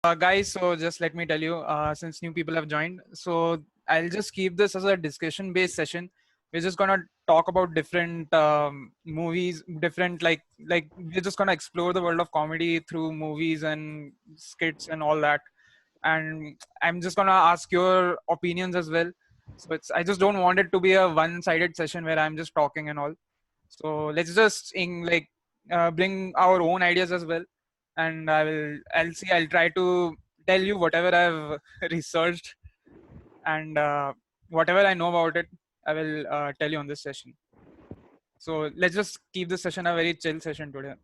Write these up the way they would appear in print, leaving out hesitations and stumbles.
Guys, so just let me tell you, since new people have joined, so I'll just keep this as a discussion-based session. We're just gonna talk about different movies, different like we're just gonna explore the world of comedy through movies and skits and all that. And I'm just gonna ask your opinions as well. So I just don't want it to be a one-sided session where I'm just talking and all. So let's just bring our own ideas as well, and I'll try to tell you whatever I've researched, and whatever I know about it, I will tell you on this session. So let's just keep this session a very chill session today.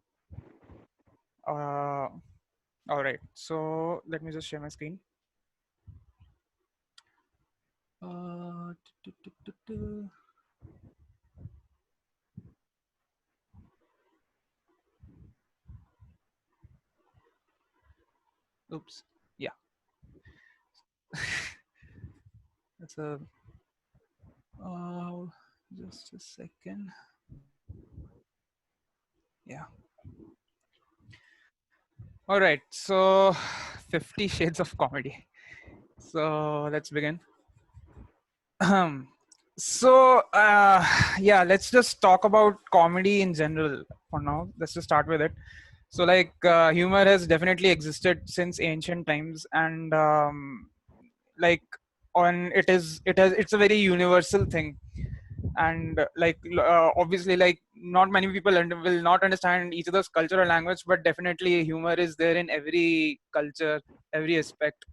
Uh, all right. So let me just share my screen. Uh, tu- tu- tu- tu- Oops. Yeah. That's a. Uh, just a second. Yeah. All right. So, 50 Shades of Comedy. So let's begin. so yeah, let's just talk about comedy in general for now. Let's just start with it. So humor has definitely existed since ancient times, and like on it's a very universal thing. And obviously, like, not many people will not understand each other's culture or language, but definitely humor is there in every culture, every aspect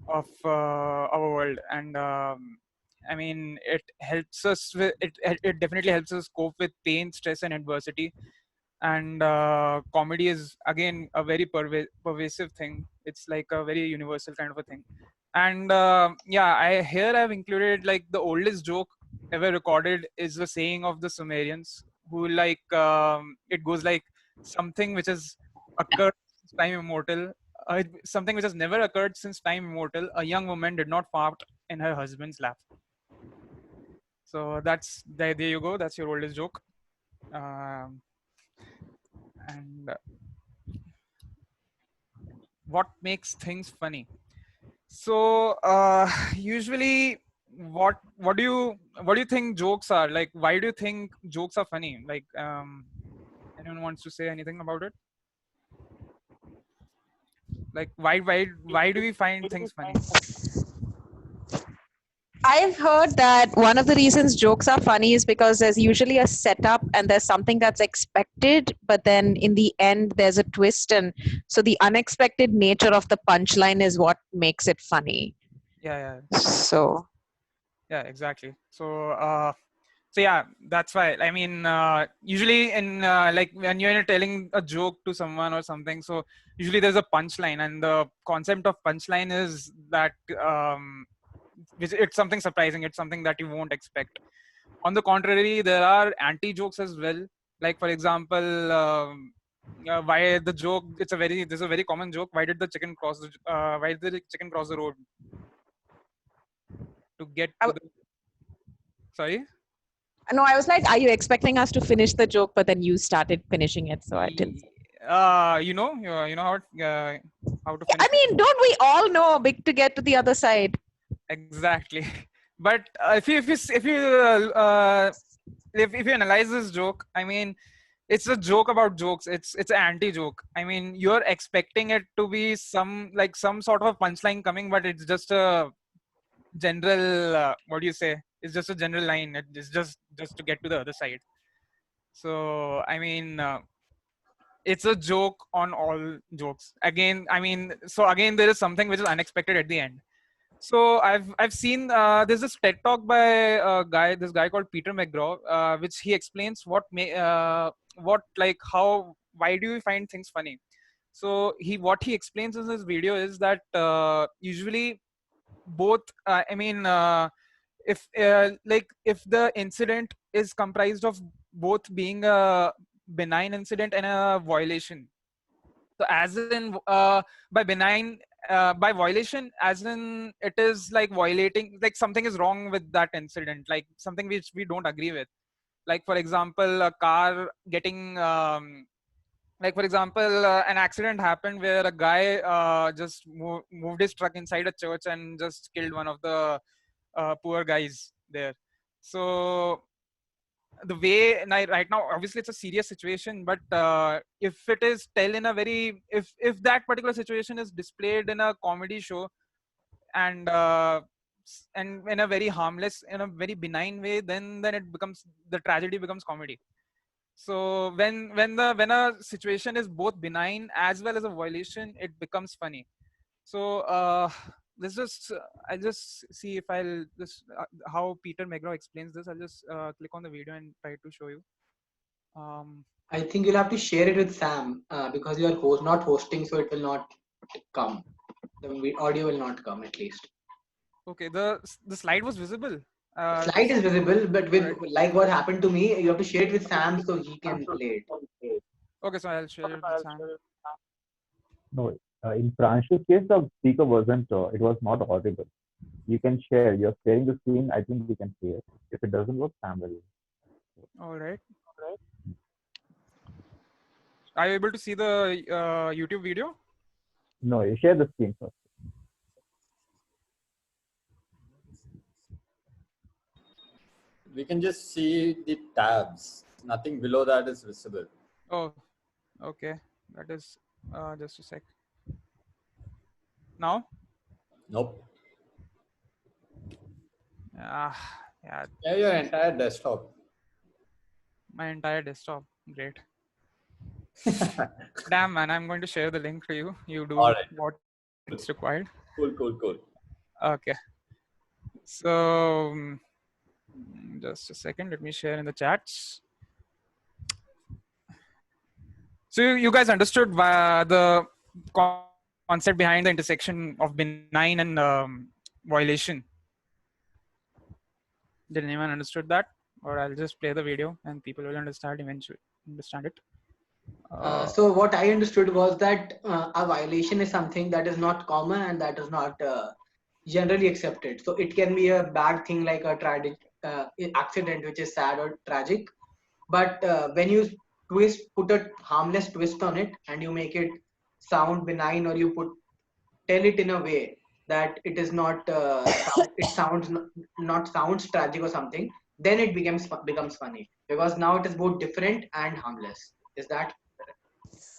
of our world. And I mean, it helps us with it definitely helps us cope with pain, stress, and adversity. And comedy is again a very pervasive thing. It's like a very universal kind of a thing. And yeah, I've included, like, the oldest joke ever recorded is the saying of the Sumerians, who, it goes like, something which has occurred since time immortal, something which has never occurred since time immortal, a young woman did not fart in her husband's lap. So that's there you go, that's your oldest joke. um, and What makes things funny? So usually, what do you think jokes are like? Why do you think jokes are funny? Anyone wants to say anything about it? Like, why do we find things funny? I've heard that one of the reasons jokes are funny is because there's usually a setup and there's something that's expected, but then in the end there's a twist, and so the unexpected nature of the punchline is what makes it funny. Yeah, yeah, So yeah, exactly. So yeah, that's why. I mean, usually in like when you're telling a joke to someone or something, so usually there's a punchline, and the concept of punchline is that it's something surprising. It's something that you won't expect. On the contrary, there are anti jokes as well. Like, for example, why the joke? This is a very common joke. Why did the chicken cross the road to get I, to the? Sorry. no, I was like, are you expecting us to finish the joke, but then you started finishing it, so I didn't. You know how to I finish it. mean, don't we all know big to get to the other side? Exactly. But if you analyze this joke, I mean, it's a joke about jokes. It's an anti joke. I mean, you're expecting it to be some sort of a punchline coming, but it's just a general, what do you say, it's just a general line. It's just to get to the other side. So I mean, it's a joke on all jokes. Again, I mean, so again, there is something which is unexpected at the end. So I've seen, there's this TED talk by this guy called Peter McGraw, which he explains what, like, how, why do we find things funny. So what he explains in this video is that usually both, I mean, if the incident is comprised of both being a benign incident and a violation. So as in, by benign, by violation, as in it is like violating, like something is wrong with that incident, like something which we don't agree with. Like, for example, a car getting like for example, an accident happened where a guy just moved his truck inside a church and just killed one of the poor guys there. So the way right now, obviously it's a serious situation, but if it is tell in a very, if that particular situation is displayed in a comedy show, and and in a very harmless, in a very benign way, then it becomes, the tragedy becomes comedy. So when a situation is both benign as well as a violation, it becomes funny. So let's just I'll just see if I'll just how Peter McGraw explains this. I'll just click on the video and try to show you. um I think you'll have to share it with Sam because you are not hosting, so it will not come. The audio will not come at least. okay, the slide was visible. The slide Just is visible, but with right. like what happened to me, you have to share it with Sam so he can play it. Okay, so I'll share it with Sam. No, in Pranshu's case, the speaker wasn't, it was not audible. You can share, you're sharing the screen, I think you can share. If it doesn't work, Sam will. All right. Are you able to see the YouTube video? No, you share the screen first. We can just see the tabs. Nothing below that is visible. Oh, okay. That is just a sec. Now? Nope. Yeah, Yeah, your entire desktop. my entire desktop. Great. Damn, man, I'm going to share the link to you. You do All right. what it's required. Cool. Okay. So just a second, let me share in the chats. So you guys understood the concept behind the intersection of benign and violation. Did anyone understood that? Or I'll just play the video and people will understand eventually. Understand it. So what I understood was that a violation is something that is not common and that is not generally accepted. So it can be a bad thing like a tragic accident, which is sad or tragic. But when you put a harmless twist on it and you make it sound benign, or you tell it in a way that it is not it sounds not sounds tragic or something, then it becomes funny because now it is both different and harmless. Is that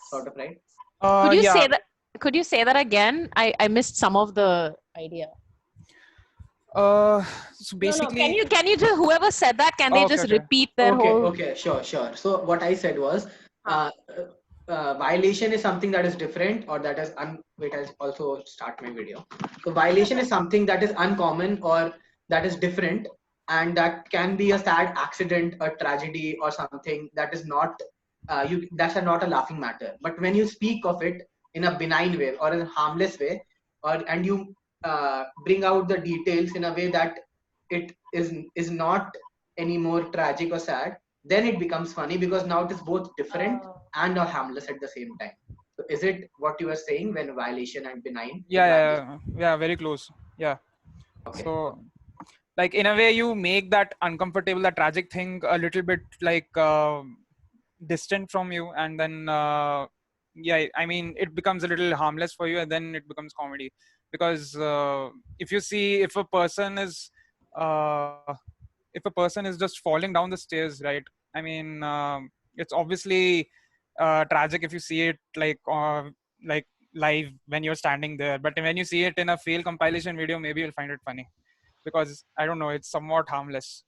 sort of right? Could you yeah. say that? Could you say that again? I missed some of the idea. So basically, No. Can you just, whoever said that, can they Okay, just okay. repeat their whole? Okay, sure. So what I said was violation is something that is different, or that is wait, I'll also start my video. So violation is something that is uncommon or that is different, and that can be a sad accident, a tragedy, or something that is not that's not a laughing matter. But when you speak of it in a benign way or in a harmless way, and you bring out the details in a way that it is not any more tragic or sad, then it becomes funny because now it is both different and harmless at the same time. So is it what you are saying when violation and benign? yeah, very close. Yeah. Okay. So like in a way you make that uncomfortable, that tragic thing a little bit like distant from you, and then yeah, I mean it becomes a little harmless for you, and then it becomes comedy. Because if you see, uh, if a person is just falling down the stairs, right? I mean it's obviously tragic if you see it like live when you're standing there, but when you see it in a fail compilation video, maybe you'll find it funny, because I don't know, it's somewhat harmless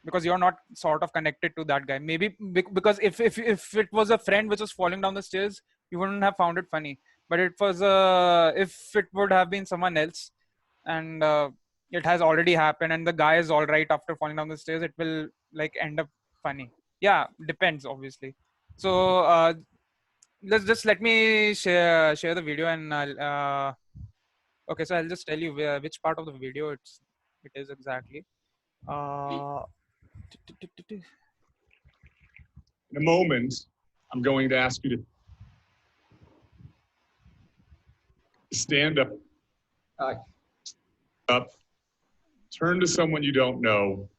because you're not sort of connected to that guy. Maybe because if it was a friend which was falling down the stairs, you wouldn't have found it funny. But it was if it would have been someone else, and it has already happened, and the guy is all right after falling down the stairs, it will like end up funny. Yeah, depends obviously. So let me share the video, and okay, so I'll just tell you which part of the video it is exactly. In a moment, I'm going to ask you to stand up, turn to someone you don't know,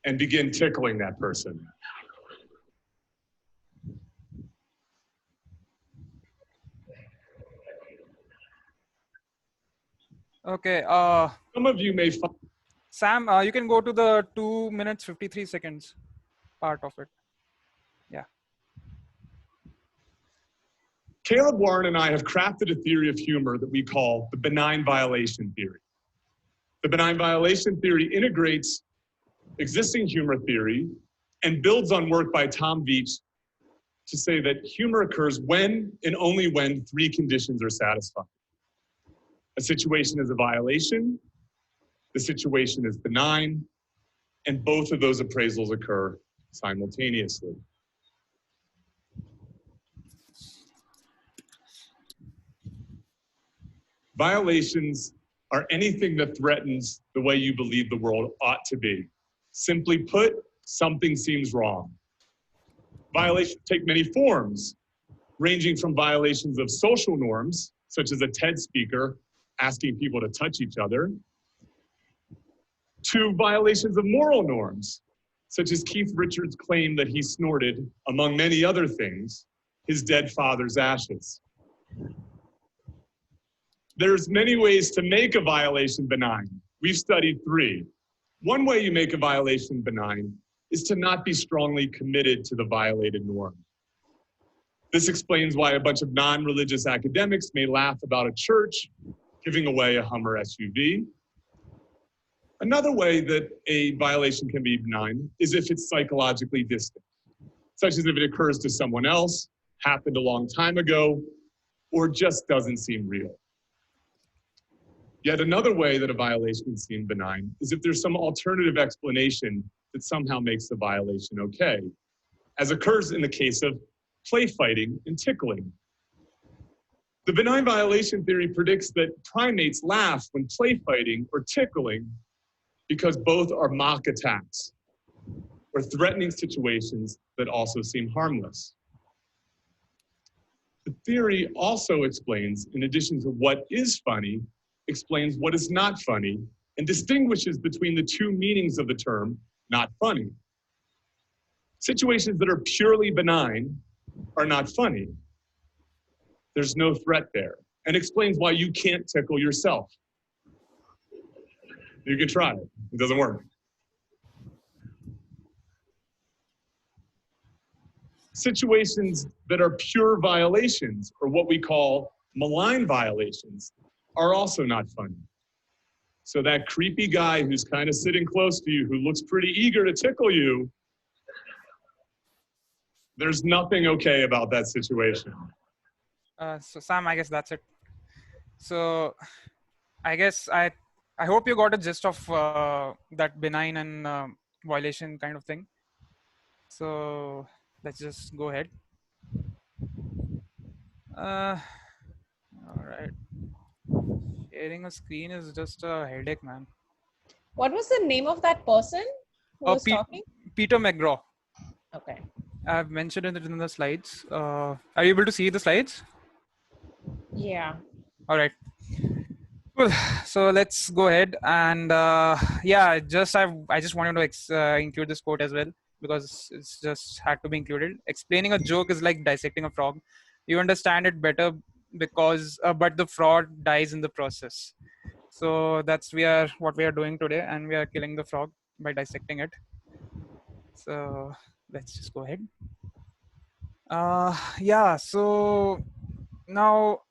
and begin tickling that person. Okay. Some of you may find Sam, you can go to the 2 minutes 53 seconds part of it. Yeah. Caleb Warren and I have crafted a theory of humor that we call the benign violation theory. The benign violation theory integrates existing humor theory and builds on work by Tom Veach to say that humor occurs when and only when three conditions are satisfied. A situation is a violation, the situation is benign, and both of those appraisals occur simultaneously. Violations are anything that threatens the way you believe the world ought to be. Simply put, something seems wrong. Violations take many forms, ranging from violations of social norms, such as a TED speaker asking people to touch each other, to violations of moral norms, such as Keith Richards' claim that he snorted, among many other things, his dead father's ashes. There's many ways to make a violation benign. We've studied 3. One way you make a violation benign is to not be strongly committed to the violated norm. This explains why a bunch of non-religious academics may laugh about a church giving away a Hummer SUV. Another way that a violation can be benign is if it's psychologically distant, such as if it occurs to someone else, happened a long time ago, or just doesn't seem real. Yet another way that a violation can seem benign is if there's some alternative explanation that somehow makes the violation okay, as occurs in the case of play fighting and tickling. The benign violation theory predicts that primates laugh when play fighting or tickling because both are mock attacks or threatening situations that also seem harmless. The theory also explains, in addition to what is funny, explains what is not funny and distinguishes between the two meanings of the term not funny. Situations that are purely benign are not funny. There's no threat there, and explains why you can't tickle yourself. You can try it. It doesn't work. Situations that are pure violations, or what we call malign violations, are also not funny. So that creepy guy who's kind of sitting close to you, who looks pretty eager to tickle you, there's nothing okay about that situation. So Sam, I guess that's it. So I guess I hope you got a gist of that benign and violation kind of thing. So let's just go ahead. All right. Sharing a screen is just a headache, man. What was the name of that person who was Pete- talking? Peter McGraw. Okay. I've mentioned it in the slides. Are you able to see the slides? Yeah. All right. Cool. So let's go ahead and yeah, I just wanted to include this quote as well because it's just had to be included. Explaining a joke is like dissecting a frog. You understand it better because but the frog dies in the process. So that's what we are doing today, and we are killing the frog by dissecting it. So let's just go ahead. Yeah. So now.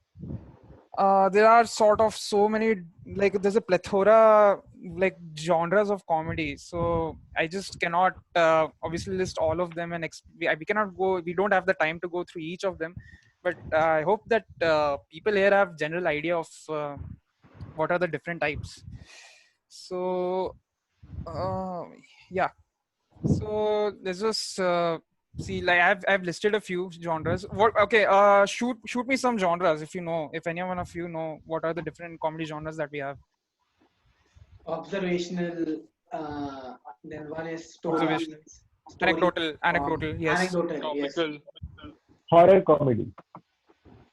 There are sort of so many, like there's a plethora like genres of comedy, so I just cannot obviously list all of them, and we don't have the time to go through each of them, but I hope that people here have general idea of what are the different types. So yeah, so let's just see, like I've listed a few genres. Shoot me some genres if any one of you know what are the different comedy genres that we have. Observational, then one is story. Observational. Anecdotal, yes. Anecdotal, yes. Horror comedy,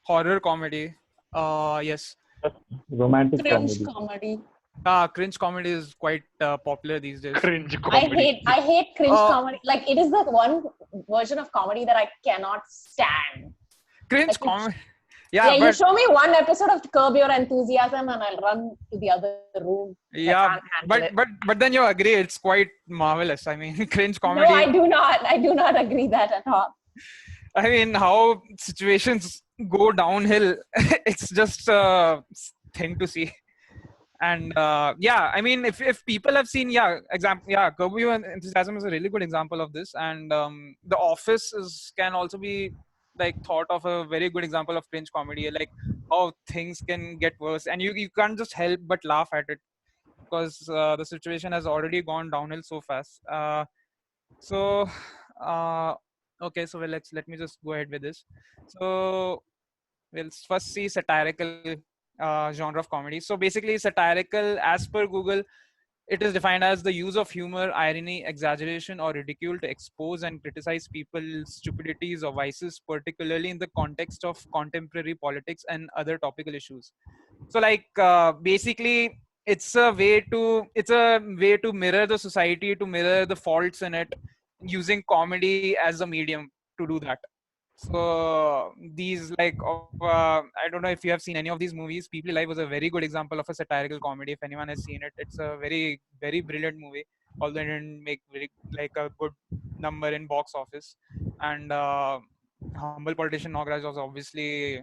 Horror comedy, yes. romantic Cringe comedy. comedy. Cringe comedy is quite popular these days. Cringe I comedy. hate cringe Uh, comedy. Like, it is the one version of comedy that I cannot stand. Cringe Like, comedy. Yeah, you but show me one episode of Curb Your Enthusiasm and I'll run to the other room. yeah, I can't handle it. but then you agree it's quite marvelous. I mean, cringe No, comedy. I do not. I do not agree that at all. I mean, how situations go downhill, it's just a thing to see. And yeah, I mean, if people have seen, Curb Your Enthusiasm is a really good example of this. And The Office can also be like thought of a very good example of cringe comedy, like how things can get worse, and you can't just help but laugh at it because the situation has already gone downhill so fast. So uh, okay, so let me just go ahead with this. So we'll first see satirical genre of comedy. So basically, satirical, as per Google, it is defined as the use of humor, irony, exaggeration, or ridicule to expose and criticize people's stupidities or vices, particularly in the context of contemporary politics and other topical issues. So, like, basically, it's a way to mirror the society, to mirror the faults in it, using comedy as a medium to do that. So these I don't know if you have seen any of these movies. People Alive was a very good example of a satirical comedy. If anyone has seen it, it's a very very brilliant movie. Although it didn't make very like a good number in box office. And Humble Politician Nagraj was obviously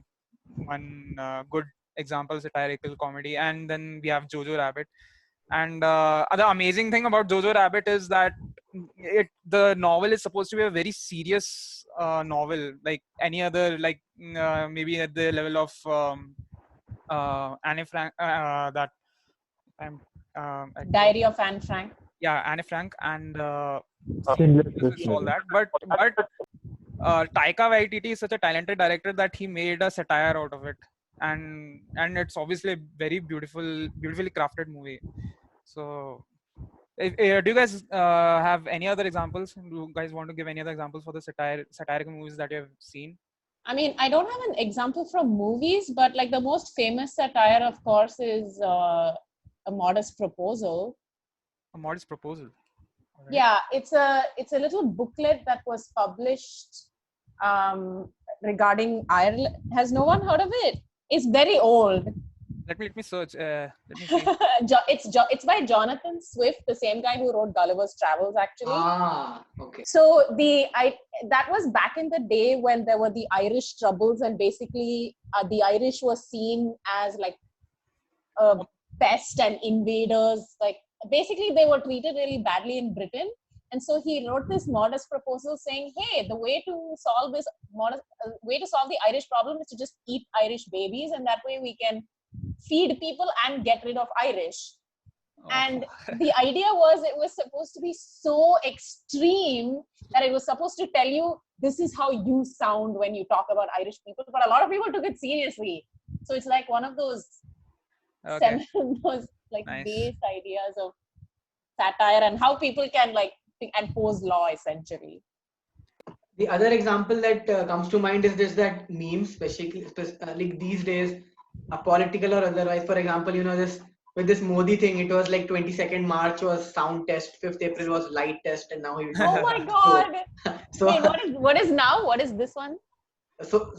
one good example of satirical comedy. And then we have Jojo Rabbit. And the amazing thing about Jojo Rabbit is that the novel is supposed to be a very serious novel, like any other, like maybe at the level of Anne Frank. That I'm Diary of Anne Frank. yeah, Anne Frank and Schindler's this List, is all maybe. that. But Taika Waititi is such a talented director that he made a satire out of it, and it's obviously a very beautifully crafted movie. So, do you guys have any other examples? Do you guys want to give any other examples for the satirical movies that you have seen? I mean, I don't have an example from movies, but like the most famous satire, of course, is A Modest Proposal. A Modest Proposal. Alright. Yeah, it's a little booklet that was published regarding Ireland. Has no one heard of it? It's very old. Let me search. Let me see. It's by Jonathan Swift, the same guy who wrote Gulliver's Travels, actually. Ah, okay. So that was back in the day when there were the Irish troubles, and basically the Irish were seen as like a pest and invaders. Like basically they were treated really badly in Britain. And so he wrote this modest proposal saying, hey, the way to solve this way to solve the Irish problem is to just eat Irish babies, and that way we can feed people and get rid of Irish. Oh. And the idea was it was supposed to be so extreme that it was supposed to tell you this is how you sound when you talk about Irish people. But a lot of people took it seriously. So it's like one of those, Okay. those like Nice. base ideas of satire and how people can like enforce law essentially. The other example that comes to mind is this, that memes, especially like these days, political or otherwise. For example, this with this Modi thing, it was like 22nd March was sound test, 5th April was light test, and now he. Oh my God! So Wait, what is now? What is this one? Now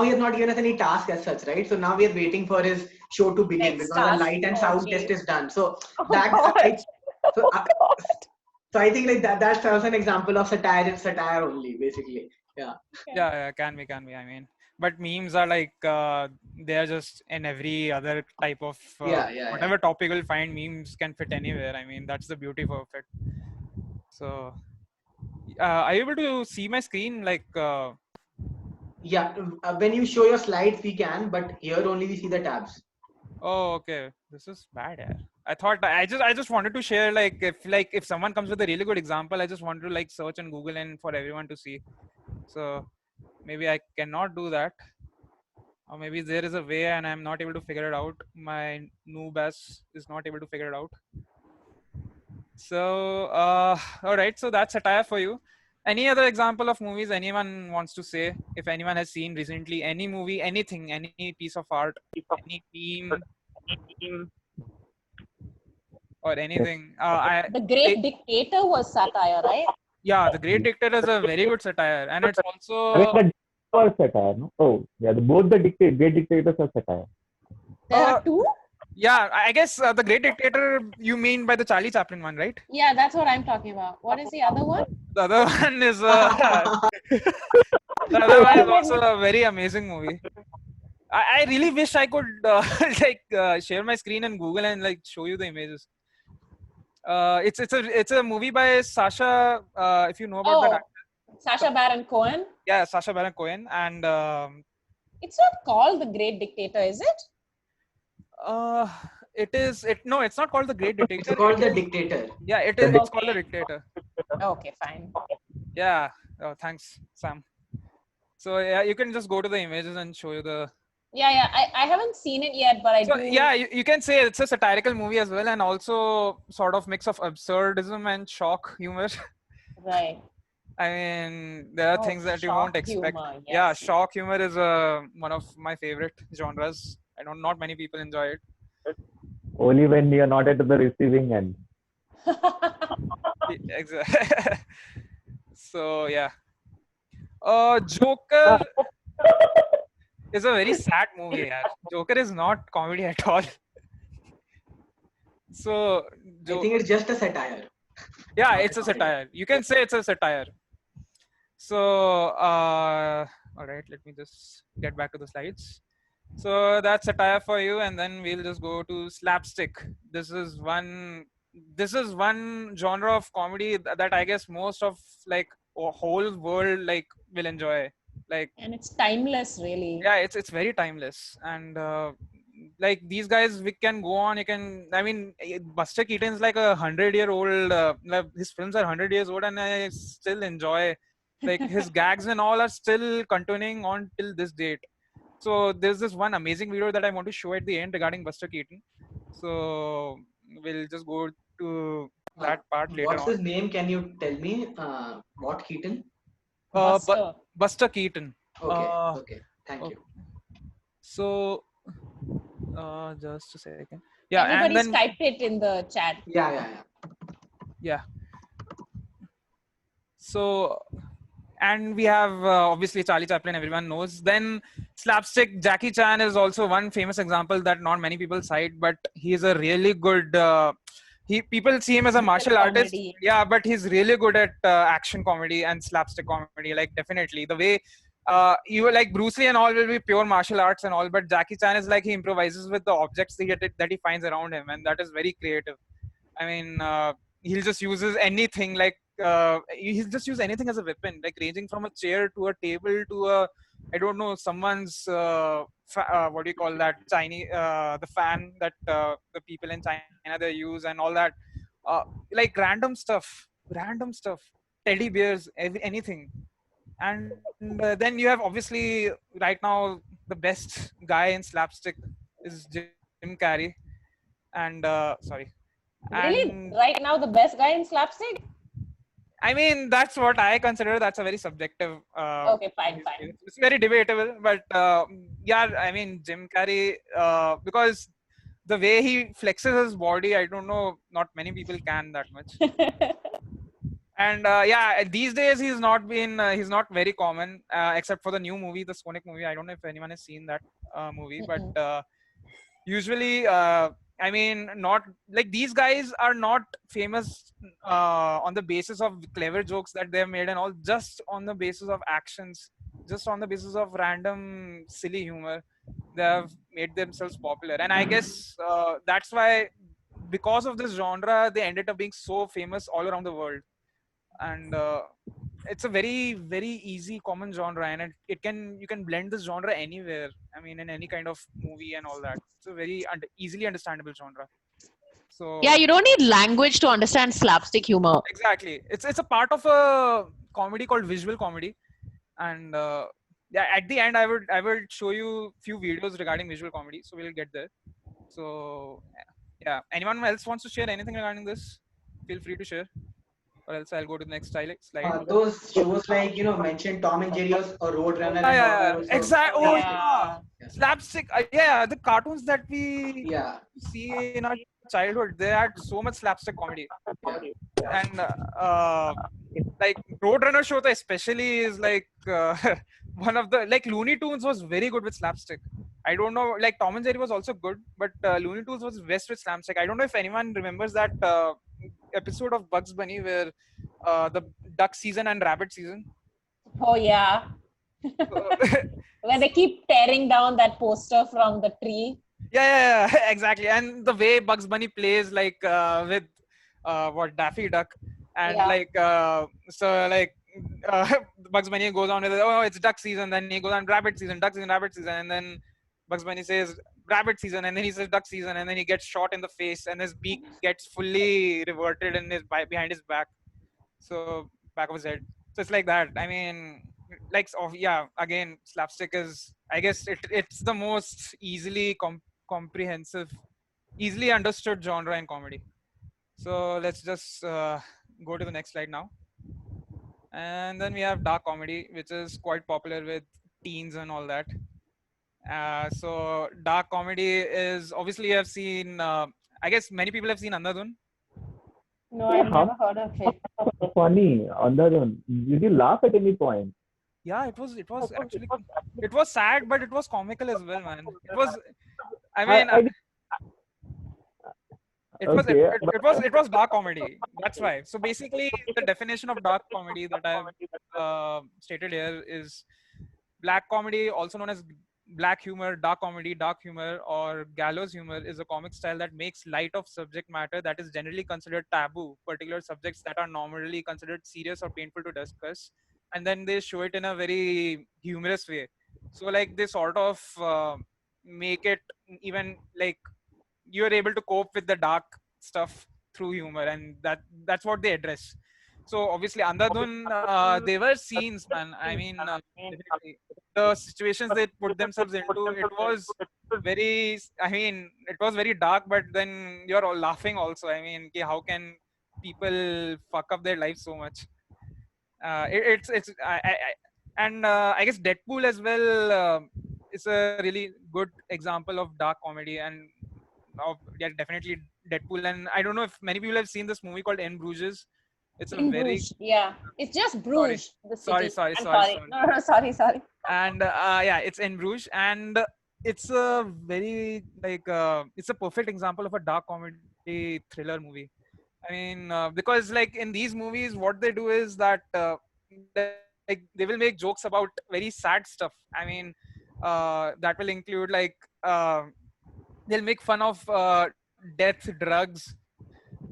he has not given us any task as such, right? So now we are waiting for his show to begin Next because the task. light and Oh, sound geez. test is done. So Oh that God. so I think like that's also an example of satire only, basically. Yeah, can be. I mean, but memes are like they are just in every other type of whatever topic you'll find. Memes can fit anywhere. I mean, that's the beauty of it. So, are you able to see my screen? Like, When you show your slides, we can, but here only we see the tabs. oh, okay, this is bad. Yeah. I thought I just wanted to share if someone comes with a really good example, I just want to like search on Google and for everyone to see. So maybe I cannot do that, or maybe there is a way and I'm not able to figure it out. My noob ass is not able to figure it out. So all right, so that's satire for you. Any other example of movies anyone wants to say? If anyone has seen recently any movie, anything, any piece of art, any meme or anything. The Great Dictator was satire, right? Yeah, The Great Dictator is a very good satire, and it's I mean, also or satire, no? Oh, yeah, both the Great Dictators are satire. There Uh, are two? Yeah, I guess the Great Dictator you mean by the Charlie Chaplin one, right? Yeah, that's what I'm talking about. What is the other one? The other one is the other one is also a very amazing movie. I really wish I could share my screen and Google and like show you the images. It's a movie by Sasha. If you know about that, Sacha Baron Cohen. yeah, Sasha Baron Cohen, and It's not called The Great Dictator, is it? it is it no, it's not called the Great Dictator. It's called The Dictator. Yeah, it is. It's called the Dictator. Okay, fine. Yeah. Oh, thanks, Sam. So yeah, you can just go to the images and show you the. Yeah. I haven't seen it yet, but I So do. yeah, you can say it's a satirical movie as well, and also sort of mix of absurdism and shock humor. Right. I mean, there are Oh, things that you shock won't expect. humor, Yeah, yes. shock humor is one of my favorite genres. I know not many people enjoy it. Only when you're not at the receiving end. Exactly. So yeah, Joker is a very sad movie. Yeah. Joker is not comedy at all. So I think it's just a satire. yeah, it's a satire. You can say it's a satire. So all right, let me just get back to the slides. So that's satire for you, and then we'll just go to slapstick. This is one genre of comedy that I guess most of like whole world like will enjoy. Like And it's timeless, really. yeah, it's very timeless, and like these guys we can go on. You can, I mean, Buster Keaton's like 100-year-old. Like, his films are 100 years old, and I still enjoy like his gags and all are still continuing on till this date. So there's this one amazing video that I want to show at the end regarding Buster Keaton. So we'll just go to that part later What's on. his name? Can you tell me? What Keaton? Buster. Buster Keaton. Okay. Uh, Okay. Thank you. So just a second. Yeah, Everybody's and then typed it in the chat. Yeah. so and we have obviously Charlie Chaplin, everyone knows. Then slapstick, Jackie Chan is also one famous example that not many people cite, but he is a really good people see him as a martial artist, comedy. yeah, but he's really good at action comedy and slapstick comedy. Like definitely the way you were like Bruce Lee and all will be pure martial arts and all, but Jackie Chan is like he improvises with the objects that he finds around him, and that is very creative. I mean, he'll just uses anything like he'll just use anything as a weapon, like ranging from a chair to a table to a, I don't know, someone's what do you call that, Chinese the fan that the people in China they use and all that, like random stuff, teddy bears, anything. And then you have obviously right now the best guy in slapstick is Jim Carrey, and sorry. Really? And Right now, the best guy in slapstick? I mean, that's what I consider. That's a very subjective. Okay, fine. It's very debatable, but yeah, I mean, Jim Carrey, because the way he flexes his body, I don't know, not many people can that much. And yeah, these days he's not very common, except for the new movie, the Sonic movie. I don't know if anyone has seen that movie, but usually, I mean, not like these guys are not famous on the basis of clever jokes that they've made and all, just on the basis of actions, just on the basis of random silly humor. They have made themselves popular, and I guess that's why, because of this genre, they ended up being so famous all around the world. And it's a very easy common genre, and you can blend this genre anywhere. I mean, in any kind of movie and all that. It's a very easily understandable genre. So Yeah, you don't need language to understand slapstick humor. exactly, it's a part of a comedy called visual comedy. And yeah, at the end I would show you few videos regarding visual comedy, so we'll get there. So yeah, anyone else wants to share anything regarding this, feel free to share, or else I'll go to the next slide. Those shows like mentioned Tom and Jerry or Roadrunner. Yeah, and exactly. Oh Yeah. yeah, slapstick. Yeah, the cartoons that we Yeah. see in our childhood, they had so much slapstick comedy. And like Roadrunner show, especially is like one of the like Looney Tunes was very good with slapstick. I don't know, like Tom and Jerry was also good, but Looney Tunes was best with slapstick. I don't know if anyone remembers that episode of Bugs Bunny where the duck season and rabbit season. Oh yeah, where they keep tearing down that poster from the tree. yeah, exactly. And the way Bugs Bunny plays like with what Daffy Duck, and Yeah. like so like Bugs Bunny goes on with oh it's duck season, then he goes on rabbit season, duck season, rabbit season, and then Bugs Bunny says rabbit season, and then he says duck season, and then he gets shot in the face, and his beak gets fully reverted in his behind his back, so back of his head. So it's like that. I mean, like yeah, again, slapstick is I guess it's the most easily comprehensive, easily understood genre in comedy. So let's just go to the next slide now. And then we have dark comedy, which is quite popular with teens and all that. So dark comedy is obviously you have seen. I guess many people have seen Andhadhun. No, I've never heard of it. Funny. Andhadhun. Did you laugh at any point? Yeah, it was actually it was sad, but it was comical as well, man. It was. I mean, it was dark comedy. That's why. So basically, the definition of dark comedy that I have stated here is black comedy, also known as black humor, dark comedy, dark humor, or gallows humor, is a comic style that makes light of subject matter that is generally considered taboo, particular subjects that are normally considered serious or painful to discuss, and then they show it in a very humorous way. So like they sort of make it even like you're able to cope with the dark stuff through humor, and that's what they address. So obviously Andhadhun, they were scenes, man. I mean, definitely. The situations they put themselves into, it was very, I mean, it was very dark, but then you're all laughing also. I mean, how can people fuck up their life so much? It's and I guess Deadpool as well is a really good example of dark comedy, and yeah, definitely Deadpool. And I don't know if many people have seen this movie called In Bruges. It's a In very Bruges, yeah. It's just Bruges, the city. sorry. No, sorry. And yeah, it's In Bruges, and it's a very like it's a perfect example of a dark comedy thriller movie. I mean, because like in these movies, what they do is that like they will make jokes about very sad stuff. I mean, that will include like they'll make fun of death, drugs,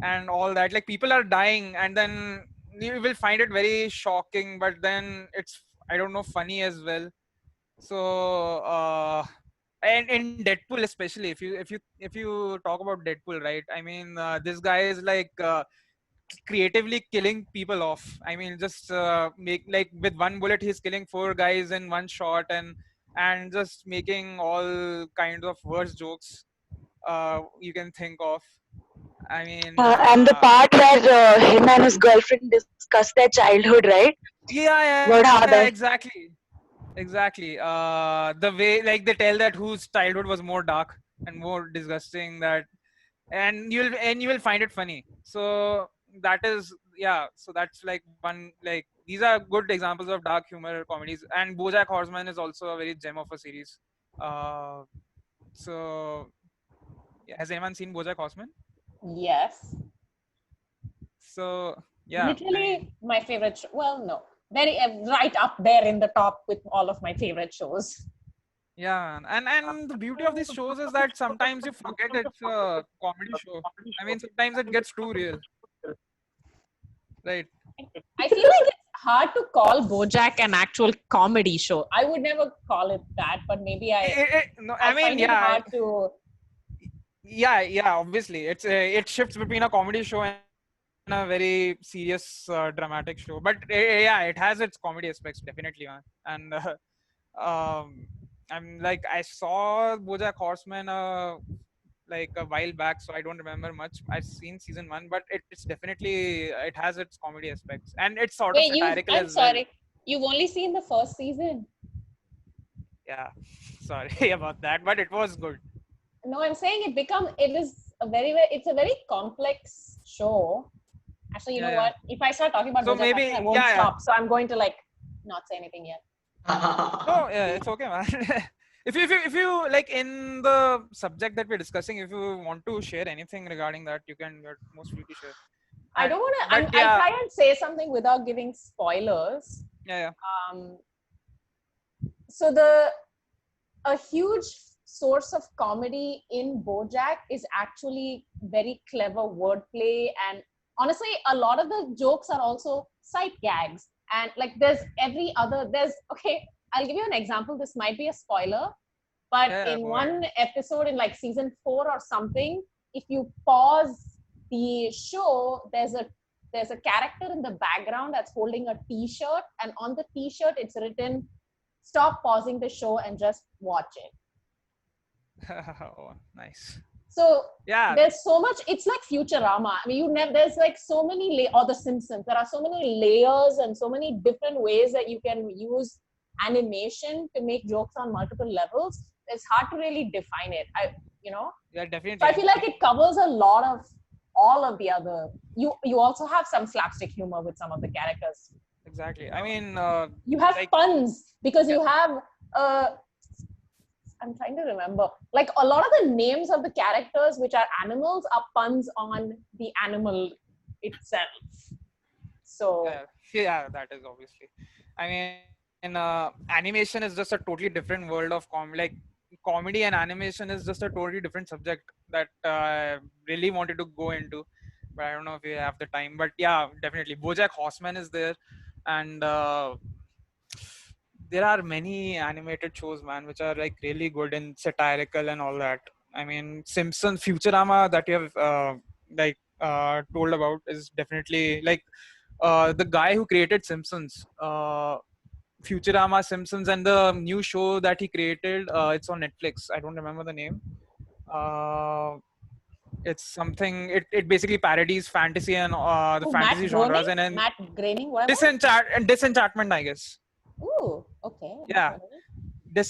and all that. Like people are dying, and then you will find it very shocking, but then it's I don't know funny as well. So and in Deadpool especially, if you talk about Deadpool, right? I mean, this guy is like creatively killing people off. I mean, just make like with one bullet he's killing 4 guys in one shot, and just making all kinds of worse jokes you can think of. I mean, And the part where him and his girlfriend discuss their childhood, right? yeah, What are they? exactly. The way like they tell that whose childhood was more dark and more disgusting, that and you will find it funny. So that is yeah. So that's like one like these are good examples of dark humor comedies. And BoJack Horseman is also a very gem of a series. So yeah, has anyone seen BoJack Horseman? Yes. So yeah, Literally my favorite show. Well, no. Very right up there in the top with all of my favorite shows. yeah, and the beauty of these shows is that sometimes you forget it's a comedy show. I mean, sometimes it gets too real, right? I feel like it's hard to call BoJack an actual comedy show. I would never call it that, but maybe No, I I mean, find it yeah, hard to. yeah. Obviously, it shifts between a comedy show and a very serious dramatic show. But yeah, it has its comedy aspects definitely, man. And I'm like I saw BoJack Horseman like a while back, so I don't remember much. I've seen season 1, but it's definitely it has its comedy aspects, and it's sort of Wait, satirical I'm as well. sorry. You've only seen the first season. Yeah, sorry about that, but it was good. No, I'm saying it's a very complex show. Actually, you know Yeah. what? If I start talking about So BoJack maybe- Horseman, I won't yeah. stop. So I'm going to like not say anything yet. No, yeah, it's okay, man. if you like in the subject that we're discussing, if you want to share anything regarding that, you're most free to share. I don't want to. But I yeah, try and say something without giving spoilers. yeah. So a huge source of comedy in BoJack is actually very clever wordplay, and honestly, a lot of the jokes are also sight gags. And like, okay. I'll give you an example. This might be a spoiler, but Yeah, in go ahead. one episode in like season 4 or something, if you pause the show, there's a character in the background that's holding a T-shirt, and on the T-shirt it's written, "Stop pausing the show and just watch it." Oh, nice. So Yeah, there's so much. It's like Futurama. I mean, there's like so many or The Simpsons. There are so many layers and so many different ways that you can use animation to make jokes on multiple levels. It's hard to really define it. yeah, definitely. So I feel like it covers a lot of all of the other. You also have some slapstick humor with some of the characters. Exactly. I mean, You have like, puns because you have I'm trying to remember. Like, a lot of the names of the characters, which are animals, are puns on the animal itself. So yeah, that is obviously. I mean, animation is just a totally different world of comedy. Like, comedy and animation is just a totally different subject that I really wanted to go into, but I don't know if we have the time. But yeah, definitely, BoJack Horseman is there, and there are many animated shows, man, which are like really good and satirical and all that. I mean, Simpsons, Futurama that you have told about is definitely like the guy who created Simpsons, Futurama, Simpsons, and the new show that he created. It's on Netflix. I don't remember the name. It's something. It basically parodies fantasy and the fantasy genres and Matt Groening, whatever. Disenchantment, I guess. Ooh, okay. Yeah. That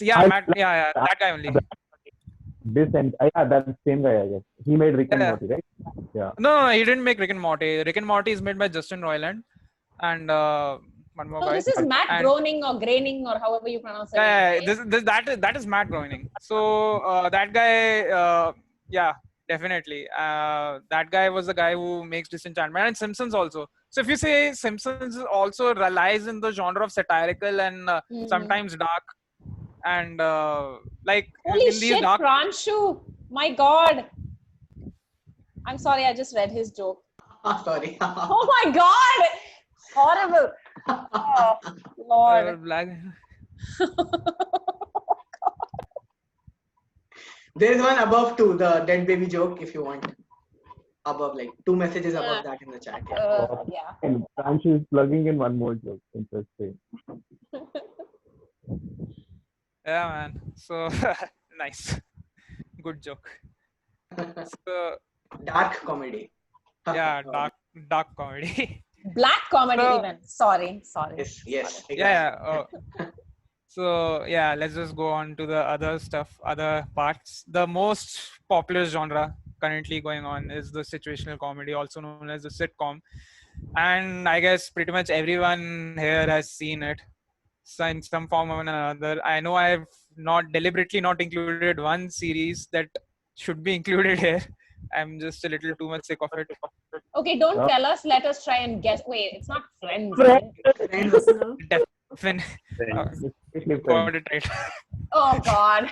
guy only. Yeah, that's the same guy, I guess. He made Rick and Morty, right? Yeah. No, he didn't make Rick and Morty. Rick and Morty is made by Justin Roiland and one more So guy. this is Matt Groening or Groening or however you pronounce it. Yeah, that is Matt Groening. So that guy, yeah, definitely. That guy was the guy who makes Disenchantment and Simpsons also. So if you say Simpsons also relies in the genre of satirical and sometimes dark, and like holy in shit, these dark. Pranshu! My God! I'm sorry, I just read his joke. Sorry. Oh my God! Horrible. Oh, Lord. There's one above too, the dead baby joke, if you want. Above, like 2 messages above that in the chat. Yeah. And Pranshu is plugging in one more joke. Interesting. Yeah, man. So nice. Good joke. So, dark comedy. Yeah, dark comedy. Black comedy even. Sorry. Yes. Exactly. Yeah. So yeah, let's just go on to the other stuff, other parts. The most popular genre currently going on is the situational comedy, also known as the sitcom. And I guess pretty much everyone here has seen it. So in some form or another. I know I've not deliberately not included one series that should be included here. I'm just a little too much sick of it. Okay, don't tell us. Let us try and guess. Wait, it's not Friends. Got it right. Oh God!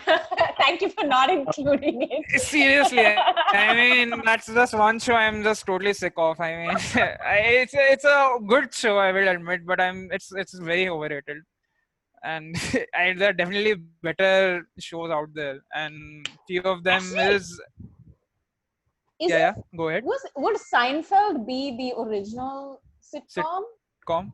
Thank you for not including it. Seriously, I mean that's just one show I'm just totally sick of. I mean, it's a good show, I will admit, but it's very overrated. And there are definitely better shows out there, and few of them Go ahead. Would Seinfeld be the original sitcom?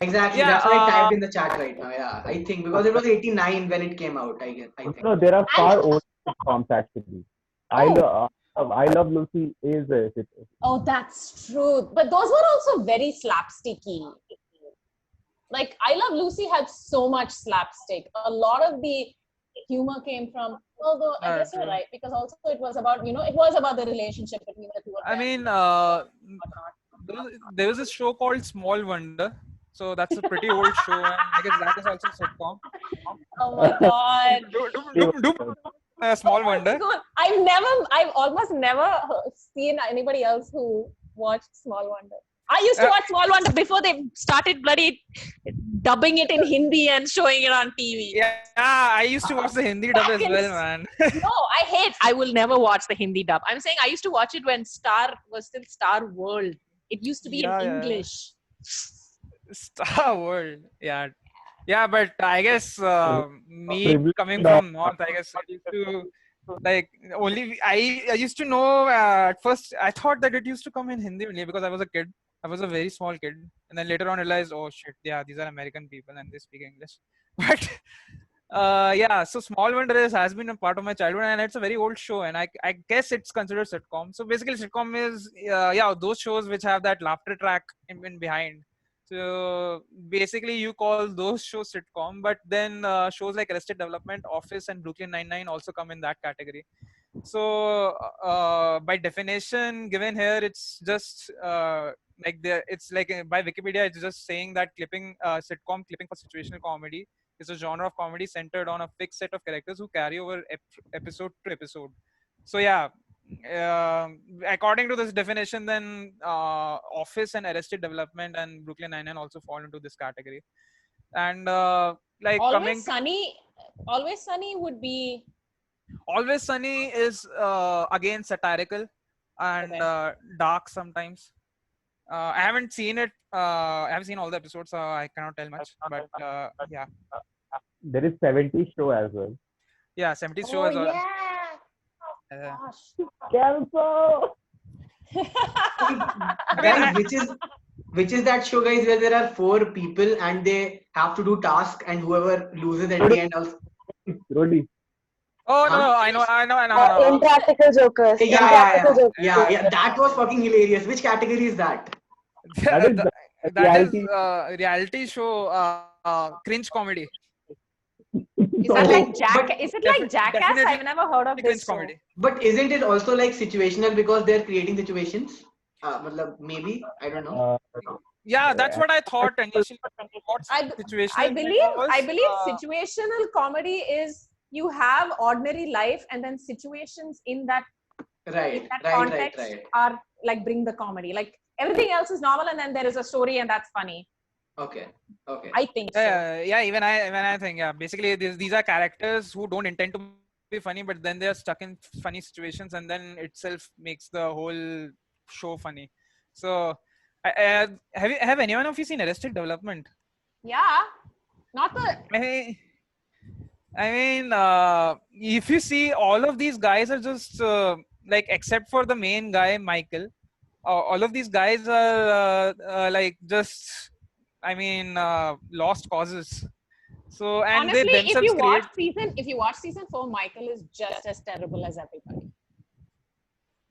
Exactly. Yeah, that's what I typed in the chat right now. Yeah, I think because it was 89 when it came out. I think. No, there are far older sitcoms actually. I Love Lucy is a sitcom. Oh, that's true. But those were also very slapsticky. Like, I Love Lucy had so much slapstick. A lot of the humor came from, although I guess you're right, because also it was about, it was about the relationship between the two of them. I mean, there was a show called Small Wonder, So that's a pretty old show, and I guess that is also a sitcom. Oh my god. Small Wonder. Good. I've almost never seen anybody else who watched Small Wonder. I used to watch Small Wonder before they started bloody dubbing it in Hindi and showing it on TV. Yeah, I used to watch the Hindi dub as Back in well, man. No, I will never watch the Hindi dub. I'm saying I used to watch it when Star was still Star World. It used to be Yeah, in yeah. English. Star World. Yeah, but I guess me Privilege coming dog. from North, I guess I used to like only I used to know at first I thought that it used to come in Hindi only because I was a kid. I was a very small kid, and then later on realized, oh shit, yeah, these are American people and they speak English. But yeah, so Small Wonder has been a part of my childhood, and it's a very old show, and I guess it's considered sitcom. So basically, sitcom is yeah, those shows which have that laughter track in behind. So basically, you call those shows sitcom, but then shows like Arrested Development, Office, and Brooklyn Nine-Nine also come in that category. So by definition given here, it's just it's like by Wikipedia, it's just saying that sitcom clipping for situational comedy is a genre of comedy centered on a fixed set of characters who carry over episode to episode. So yeah, according to this definition, then Office and Arrested Development and Brooklyn Nine-Nine also fall into this category. And like Always Sunny would be. Always Sunny is again satirical and Okay. dark sometimes. I haven't seen it. I haven't seen all the episodes, so I cannot tell much. But yeah, There is 70 show as well. yeah, 70s show Oh as well. yeah. Gosh. Kelso! Guys, which is that show, guys, where there are 4 people and they have to do task, and whoever loses at the end also. Rodi. Oh no, Huh? I know. Impractical Jokers. Yeah, Impractical Jokers. yeah. That was fucking hilarious. Which category is that? That is the That is reality. reality show cringe comedy. Is that No, like but Is it like Jackass? Definitely I've never heard of cringe this show. comedy. But isn't it also like situational because they're creating situations? Maybe I don't know. Yeah, that's what I thought initially. What I situation? I believe situational comedy is you have ordinary life and then situations in that Right. context are like bring the comedy. Like everything else is normal and then there is a story and that's funny. Okay. I think so. Yeah, even I think, yeah, basically these are characters who don't intend to be funny, but then they're stuck in funny situations, and then itself makes the whole show funny. So have anyone of you seen Arrested Development? Yeah. Not the I mean, if you see, all of these guys are just like, except for the main guy, Michael, all of these guys are like just, I mean, lost causes. So, and honestly, they themselves if you watch season 4, Michael is just as terrible as everybody.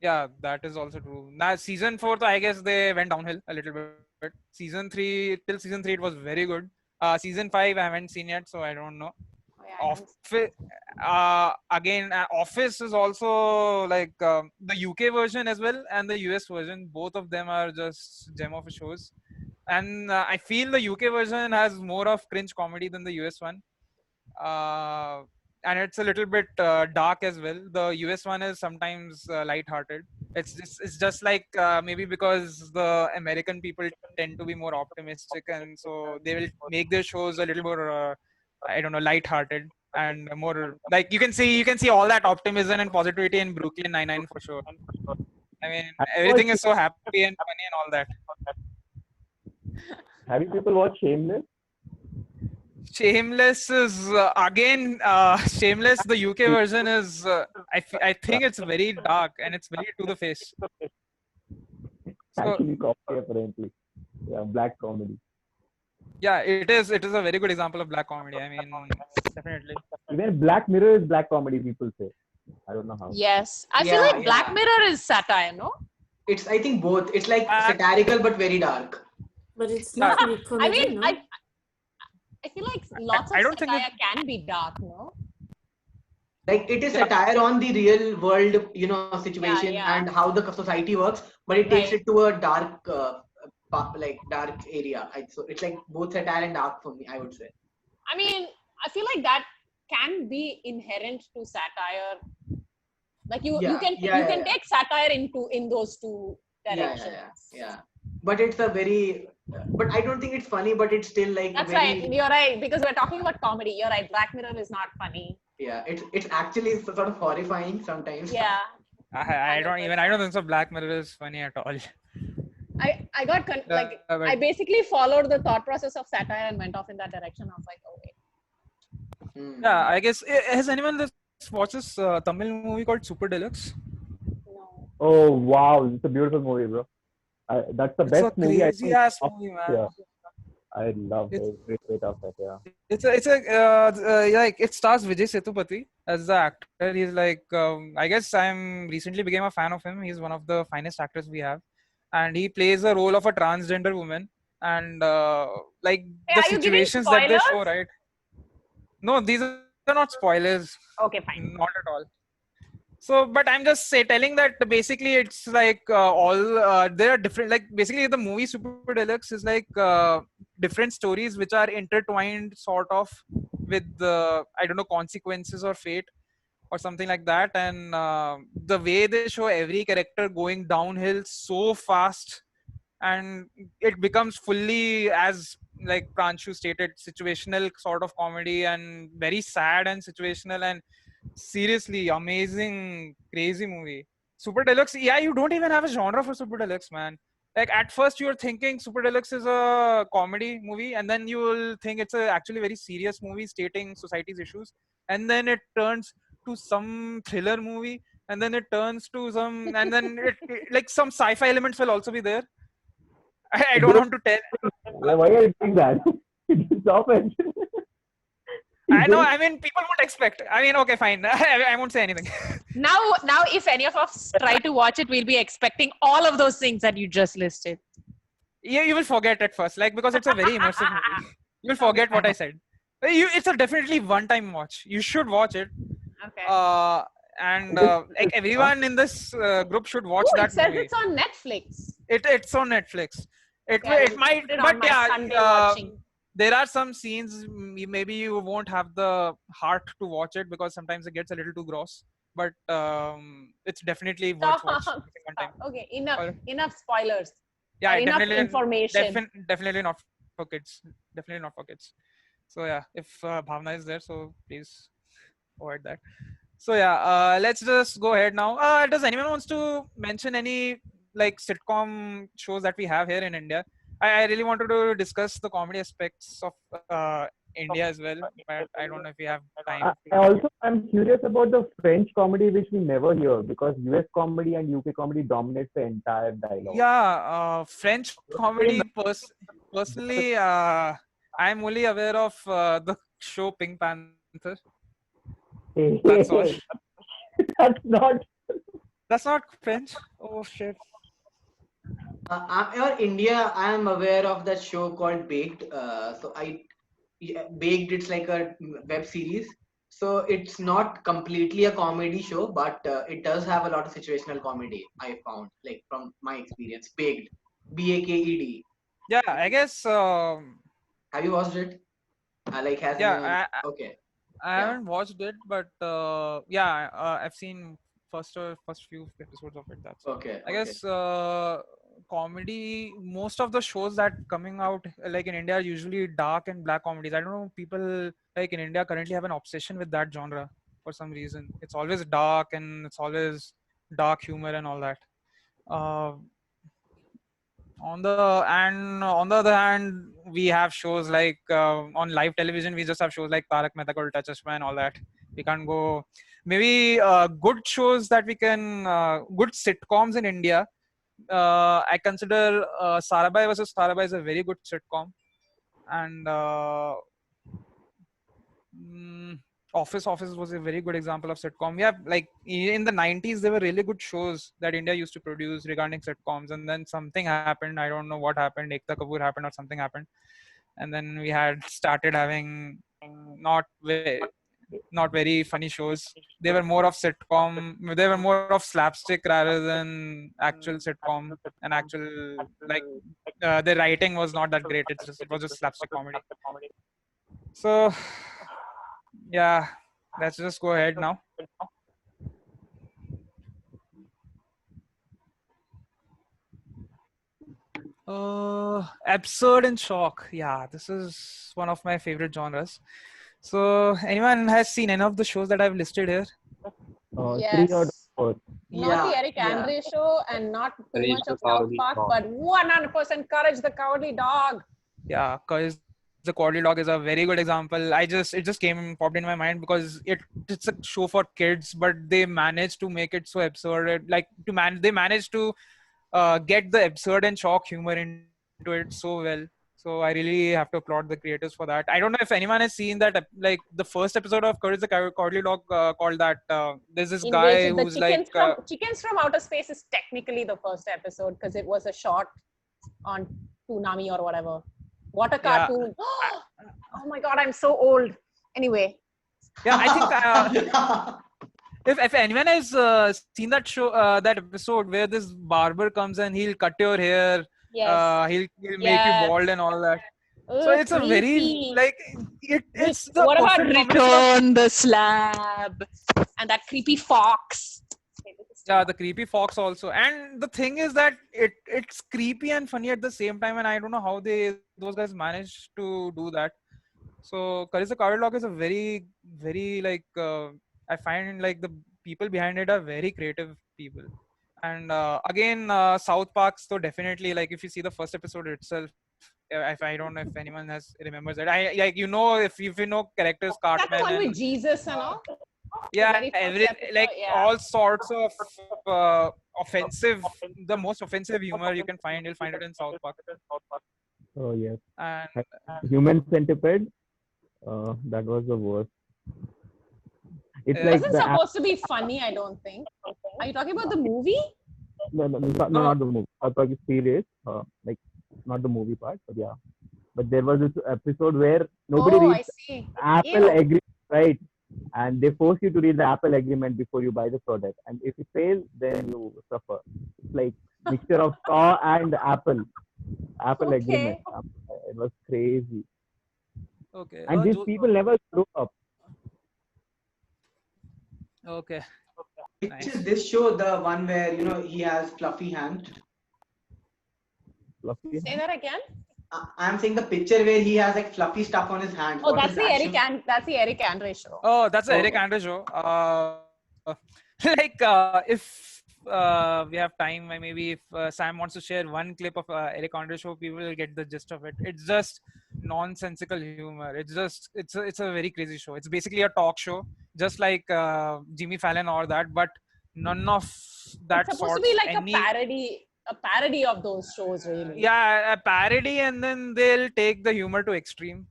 Yeah, that is also true. Now, season 4, though, I guess they went downhill a little bit. Season 3, till season 3, it was very good. Season 5, I haven't seen yet, so I don't know. Oh, yeah, I haven't- Office is also like the UK version as well and the US version. Both of them are just gem of shows. And I feel the UK version has more of cringe comedy than the US one. And it's a little bit dark as well. The US one is sometimes light-hearted. It's just like maybe because the American people tend to be more optimistic, and so they will make their shows a little more I don't know, light-hearted and more like you can see all that optimism and positivity in Brooklyn Nine-Nine for sure. I mean, everything is so happy and funny and all that. Have you people watched Shameless? Shameless is again Shameless. The UK version is I think it's very dark and it's very to the face. So Actually, comedy apparently. Yeah, black comedy. yeah, it is a very good example of black comedy. I mean, definitely. Even Black Mirror is black comedy, people say. I don't know how. Yes. I feel Yeah, like Black yeah. Mirror is satire, no? It's, I think, both. It's like satirical but very dark. But it's not really comedy, I mean, no? I feel like lots of I don't think satire can be dark, no? Like it is satire on the real world, situation yeah. and how the society works, but it takes Right. it to a dark like dark area. So it's like both satire and dark for me, I would say. I mean, I feel like that can be inherent to satire. Like you Yeah, can yeah, you yeah, can yeah. take satire in those two Yeah, directions. yeah. But it's a very, but I don't think it's funny, but it's still like That's very, right. You're right, because we're talking about comedy. You're right. Black Mirror is not funny. yeah, it's actually sort of horrifying sometimes. Yeah. I don't even. I don't think so. Black Mirror is funny at all. I got like but- I basically followed the thought process of satire and went off in that direction. I was like, oh wait. Hmm. Yeah, I guess. Has anyone watched this Tamil movie called Super Deluxe? No. Oh wow, it's a beautiful movie, bro. That's the It's best a movie I crazy think. ass movie, man. Yeah, I love It's- every bit of it. Yeah. It's a like it stars Vijay Sethupathi as the actor. He's like I guess I'm recently became a fan of him. He's one of the finest actors we have, and he plays the role of a transgender woman. And like Hey, the are you giving situations that they show, spoilers? right? No, these are not spoilers. Okay, fine. Not at all. So, but I'm just telling that basically it's like all there are different, like basically the movie Super Deluxe is like different stories which are intertwined sort of with the I don't know consequences or fate or something like that, and the way they show every character going downhill so fast, and it becomes fully as like Pranshu stated situational sort of comedy and very sad and situational and seriously amazing crazy movie. Super Deluxe, yeah, you don't even have a genre for Super Deluxe, man. Like at first you're thinking Super Deluxe is a comedy movie, and then you will think it's a actually very serious movie stating society's issues, and then it turns to some thriller movie, and then it turns to some, and then like some sci-fi elements will also be there. I don't want to tell. Why are you doing that? Stop it. I know. I mean, people won't expect. I mean, okay, fine. I won't say anything. Now, if any of us try to watch it, we'll be expecting all of those things that you just listed. You will forget at first, like because it's a very immersive movie. You'll forget what I said. It's a definitely one-time watch. You should watch it. Okay. And like everyone in this group should watch Ooh, that it says movie. it's on Netflix. It's on Netflix. It Okay, I it will might, put it on but my yeah, Sunday watching. there are some scenes maybe you won't have the heart to watch it because sometimes it gets a little too gross. But it's definitely worth watching Stop. one time. Okay, enough Or- enough spoilers. Yeah, Or enough definitely information. definitely not for kids. Definitely not for kids. So yeah, if Bhavna is there, so please avoid that. So yeah, let's just go ahead now. Does anyone wants to mention any like sitcom shows that we have here in India? I really wanted to discuss the comedy aspects of India as well, but I don't know if we have time. I'm curious about the French comedy which we never hear because US comedy and UK comedy dominates the entire dialogue. Yeah, French comedy. Personally, I'm only aware of the show Pink Panther. That's all. That's not. That's not French. Oh shit. In India, I am aware of that show called Baked. Baked. It's like a web series. So it's not completely a comedy show, but it does have a lot of situational comedy. I found, like from my experience, Baked, Baked. Yeah, I guess. Have you watched it? Like has Yeah, anyone? Okay. I haven't watched it, but yeah, I've seen first few episodes of it. That's Okay. I guess comedy. Most of the shows that coming out like in India are usually dark and black comedies. I don't know, people like in India currently have an obsession with that genre for some reason. It's always dark and it's always dark humor and all that. Uh, on the other hand, we have shows like on live television. We just have shows like Tarak Mehta Ka Ulta Chashma and all that. We can't go. Maybe good shows that we can good sitcoms in India. I consider Sarabhai versus Sarabhai is a very good sitcom, and Office was a very good example of sitcom. We have like in the 90s there were really good shows that India used to produce regarding sitcoms, and then something happened. I don't know what happened. Ekta Kapoor happened or something happened, and then we had started having not very funny shows. they were more of sitcom. They were more of slapstick rather than actual sitcom and actual like the writing was not that great. It was just slapstick comedy. So yeah, let's just go ahead now. Absurd and shock. Yeah, this is one of my favorite genres. So, anyone has seen any of the shows that I've listed here? 3 out of Yes. 4. Not the Eric Andre show and not too Courage much the of South Cowardly Park, Dog. but 100% Courage the Cowardly Dog. Yeah, because the Cowardly Dog is a very good example. It just popped in my mind because it's a show for kids, but they managed to make it so absurd. They managed to get the absurd and shock humor into it so well. So I really have to applaud the creators for that. I don't know if anyone has seen that, like the first episode of Courage the Cowardly Dog called that. There's this guy Invasion. The who's like, Chickens from Outer Space is technically the first episode because it was a short on Toonami or whatever. What a Yeah. cartoon. Oh my god, I'm so old. Anyway. yeah, I think if anyone has seen that show, that episode where this barber comes and he'll cut your hair, Yes. he'll make you bald and all that. So it's a very creepy. like it's the What about perfect combination of- Return the slab. And that creepy fox. Yeah, the creepy fox also. And the thing is that it's creepy and funny at the same time, and I don't know how those guys managed to do that. So Courage the Cowardly Dog is a very, very like I find like the people behind it are very creative people. And again, South Park. So definitely, like if you see the first episode itself, if I don't know if anyone remembers it, I like if you know characters, That's the Cartman one and with Jesus and all. yeah, very first episode, like yeah. all sorts of offensive, the most offensive humor you can find, you'll find it in South Park. Oh yes. And Human Centipede. That was the worst. It's It like Wasn't the supposed to be funny, I don't think. Are you talking about the movie? no, not the movie. I thought it's serious. Like not the movie part, but yeah. But there was this episode where nobody Oh, I reads see. Apple Ew. agreement, right? And they force you to read the Apple agreement before you buy the product. And if you fail, then you suffer. It's like mixture of Saw and Apple Okay. agreement. It was crazy. okay, And these people never grow up. okay, Which nice. is this show, the one where he has fluffy hands? Fluffy. Say that again. I'm saying the picture where he has like fluffy stuff on his hands. Oh, What that's is the that Eric show? that's the Eric Andre show. Oh, that's the Eric Okay. Andre show. If we have time, maybe if Sam wants to share one clip of Eric Andre show, people will get the gist of it. It's just nonsensical humor. It's a very crazy show. It's basically a talk show, just like Jimmy Fallon or that, but none of that It's supposed to sort. be like a parody of those shows, really. Yeah, a parody, and then they'll take the humor to extreme.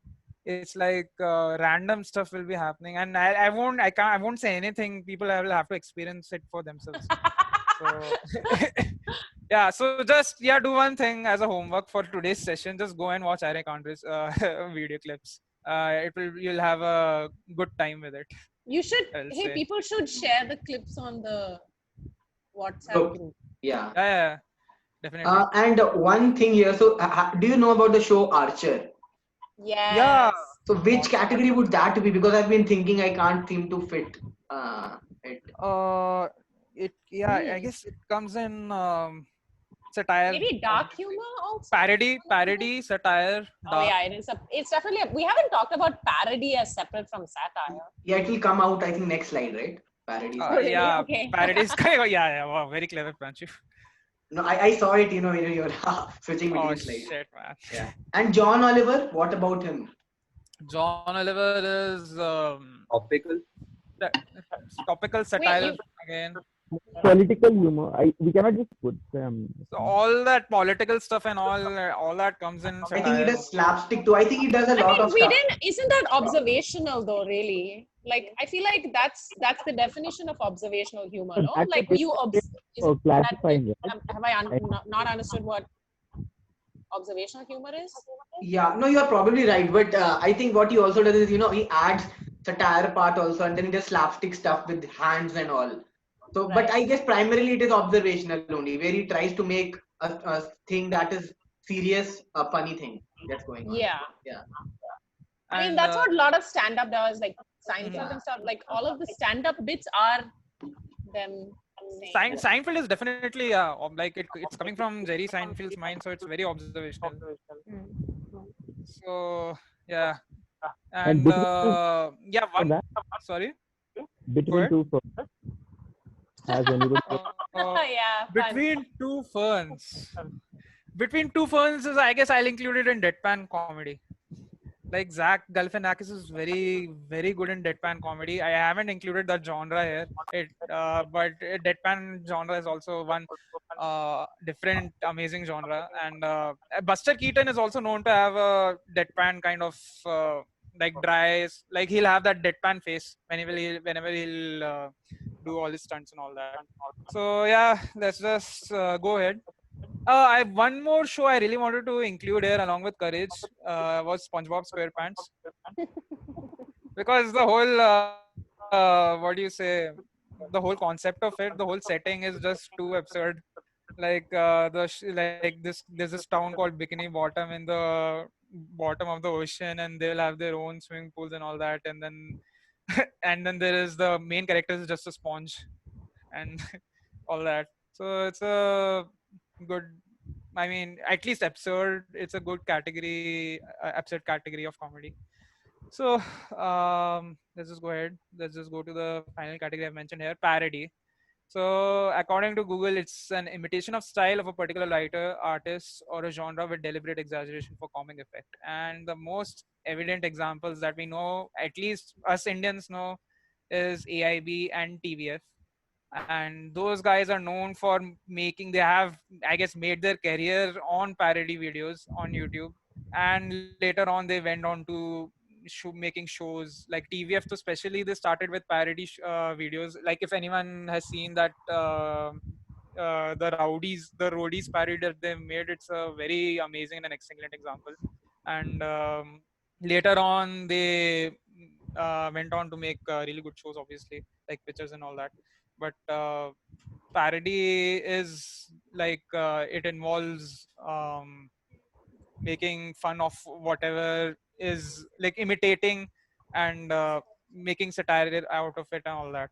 It's like random stuff will be happening, and I won't say anything. People will have to experience it for themselves. So yeah, so just do one thing as a homework for today's session. Just go and watch Eric Andre's video clips. You'll have a good time with it. You should. I'll Hey, say. people should share the clips on the WhatsApp Group. group. Yeah. Yeah, definitely. And one thing here. So, do you know about the show Archer? Yes. Yeah. So, which category would that be? Because I've been thinking I can't seem to fit it. I guess it comes in satire, Maybe dark humor also. parody, satire. Oh dark. yeah, it's definitely. We haven't talked about parody as separate from satire. Yeah, it will come out. I think next slide, right? Parody. Really? Yeah, Okay. parodies. Yeah. Wow, very clever, Pranchu. No, I saw it. When you're switching between Oh slides. shit, man. Yeah. And John Oliver. What about him? John Oliver is Topical. topical satire again. Political humor. We cannot just put them. So all that political stuff and all that comes in I think satire. he does slapstick too. I think he does a lot of stuff. Isn't that observational though? Really? Like I feel like that's the definition of observational humor. No, That's like a you for classifying it. Have I not understood what observational humor is? Yeah, no, you're probably right. But I think what he also does is, he adds satire part also, and then there's slapstick stuff with hands and all. So, but Right. I guess primarily it is observational only, where he tries to make a thing that is serious, a funny thing that's going on. Yeah. Yeah. I mean, And that's what a lot of stand-up does, like Seinfeld Yeah. and stuff. Like all of the stand-up bits are them saying. Seinfeld is definitely like it's coming from Jerry Seinfeld's mind, so it's very observational. So yeah, And and yeah, for one. that, Sorry. between ahead. two ferns, has anybody? Yeah. fun. Between two ferns. Between two ferns is, I guess I'll include it in deadpan comedy. Like Zach Galifianakis is very, very good in deadpan comedy. I haven't included that genre here. But deadpan genre is also one different, amazing genre. And Buster Keaton is also known to have a deadpan kind of like dry, like he'll have that deadpan face whenever he'll do all his stunts and all that. So yeah, let's just go ahead. I one more show I really wanted to include here along with Courage was SpongeBob SquarePants, because the whole what do you say, the whole concept of it, the whole setting is just too absurd. Like like there's this town called Bikini Bottom in the bottom of the ocean, and they'll have their own swimming pools and all that, and then and then there is the main character is just a sponge and all that. So it's a good, I mean, at least absurd. It's a good category, absurd category of comedy. So let's just go ahead. Let's just go to the final category I've mentioned here, parody. So according to Google, it's an imitation of style of a particular writer, artist, or a genre with deliberate exaggeration for comic effect. And the most evident examples that we know, at least us Indians know, is AIB and TVF. And those guys are known for making, they have, I guess, made their career on parody videos on YouTube, and later on they went on to making shows like TVF. So especially they started with parody videos. Like if anyone has seen that the roadies parody that they made, it's a very amazing and excellent example. And later on they went on to make really good shows, obviously, like pictures and all that. But parody is like it involves making fun of whatever is, like imitating and making satire out of it and all that.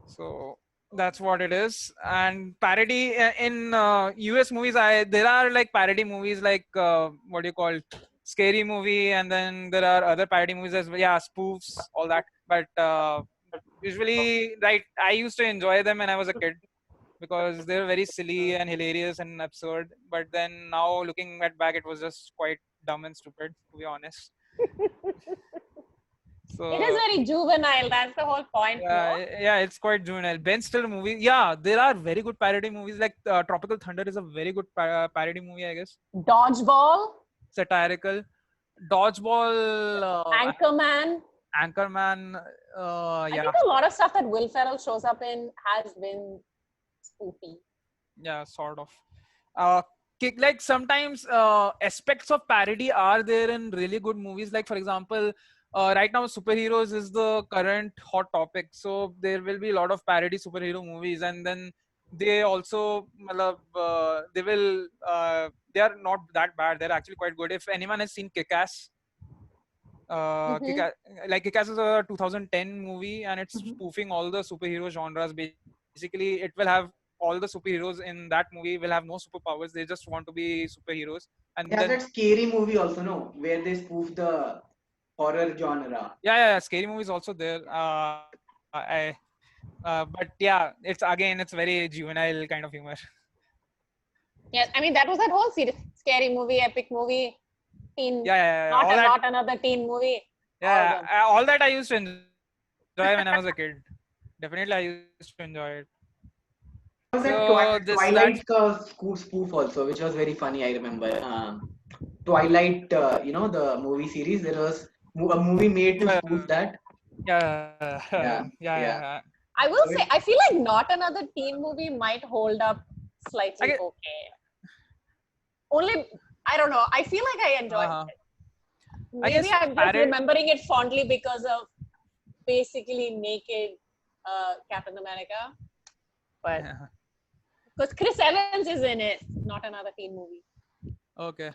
So that's what it is. And parody in US movies, there are like parody movies like what do you call, Scary Movie, and then there are other parody movies as well, yeah, spoofs, all that. But usually, right, I used to enjoy them when I was a kid because they were very silly and hilarious and absurd. But then now looking back, it was just quite dumb and stupid, to be honest. So It is very juvenile. That's the whole point. yeah, No? yeah, it's quite juvenile. Ben Stiller movie, yeah, there are very good parody movies. Like Tropical Thunder is a very good parody movie, I guess. Dodgeball, Satirical. Dodgeball, Anchorman. Anchorman, I yeah, think a lot of stuff that Will Ferrell shows up in has been spoofy. yeah, sort of. Like sometimes aspects of parody are there in really good movies. Like for example, right now superheroes is the current hot topic, so there will be a lot of parody superhero movies, and then they also they will they are not that bad, they're actually quite good. If anyone has seen Kick-Ass, like Kick-Ass is a 2010 movie, and it's spoofing all the superhero genres. Basically it will have all the superheroes in that movie will have no superpowers, they just want to be superheroes. And There's then that Scary Movie also, no, where they spoof the horror genre. yeah, Scary Movie is also there. But yeah, it's very juvenile kind of humor. Yes, I mean that was that whole series, scary movie, epic movie, teen, Yeah, not, all that, not another teen movie. yeah, all that I used to enjoy when I was a kid. Definitely I used to enjoy it. There was that Twilight spoof also, which was very funny. I remember Twilight. The movie series. There was a movie made to spoof that. Yeah. I will say, I feel like not another teen movie might hold up slightly okay. Only, I don't know. I feel like I enjoyed it. Maybe I'm just remembering it fondly because of basically naked Captain America, but because Chris Evans is in it, not another teen movie. Okay.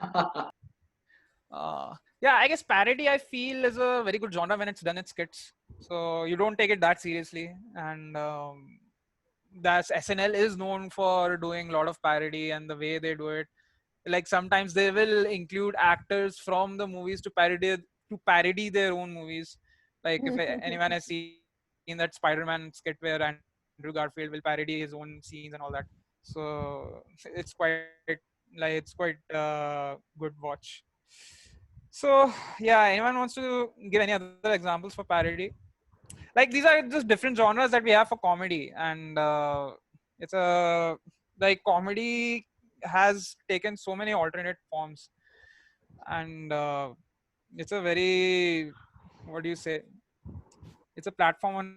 Yeah, I guess parody I feel is a very good genre when it's done in skits. So you don't take it that seriously, and that's SNL is known for doing a lot of parody and the way they do it. Like sometimes they will include actors from the movies to parody their own movies. Like if anyone has seen that Spider-Man skit where Andrew Garfield will parody his own scenes and all that. So it's quite good watch. So yeah, anyone wants to give any other examples for parody? Like these are just different genres that we have for comedy, and it's a like comedy has taken so many alternate forms, and it's a very, what do you say, it's a platform on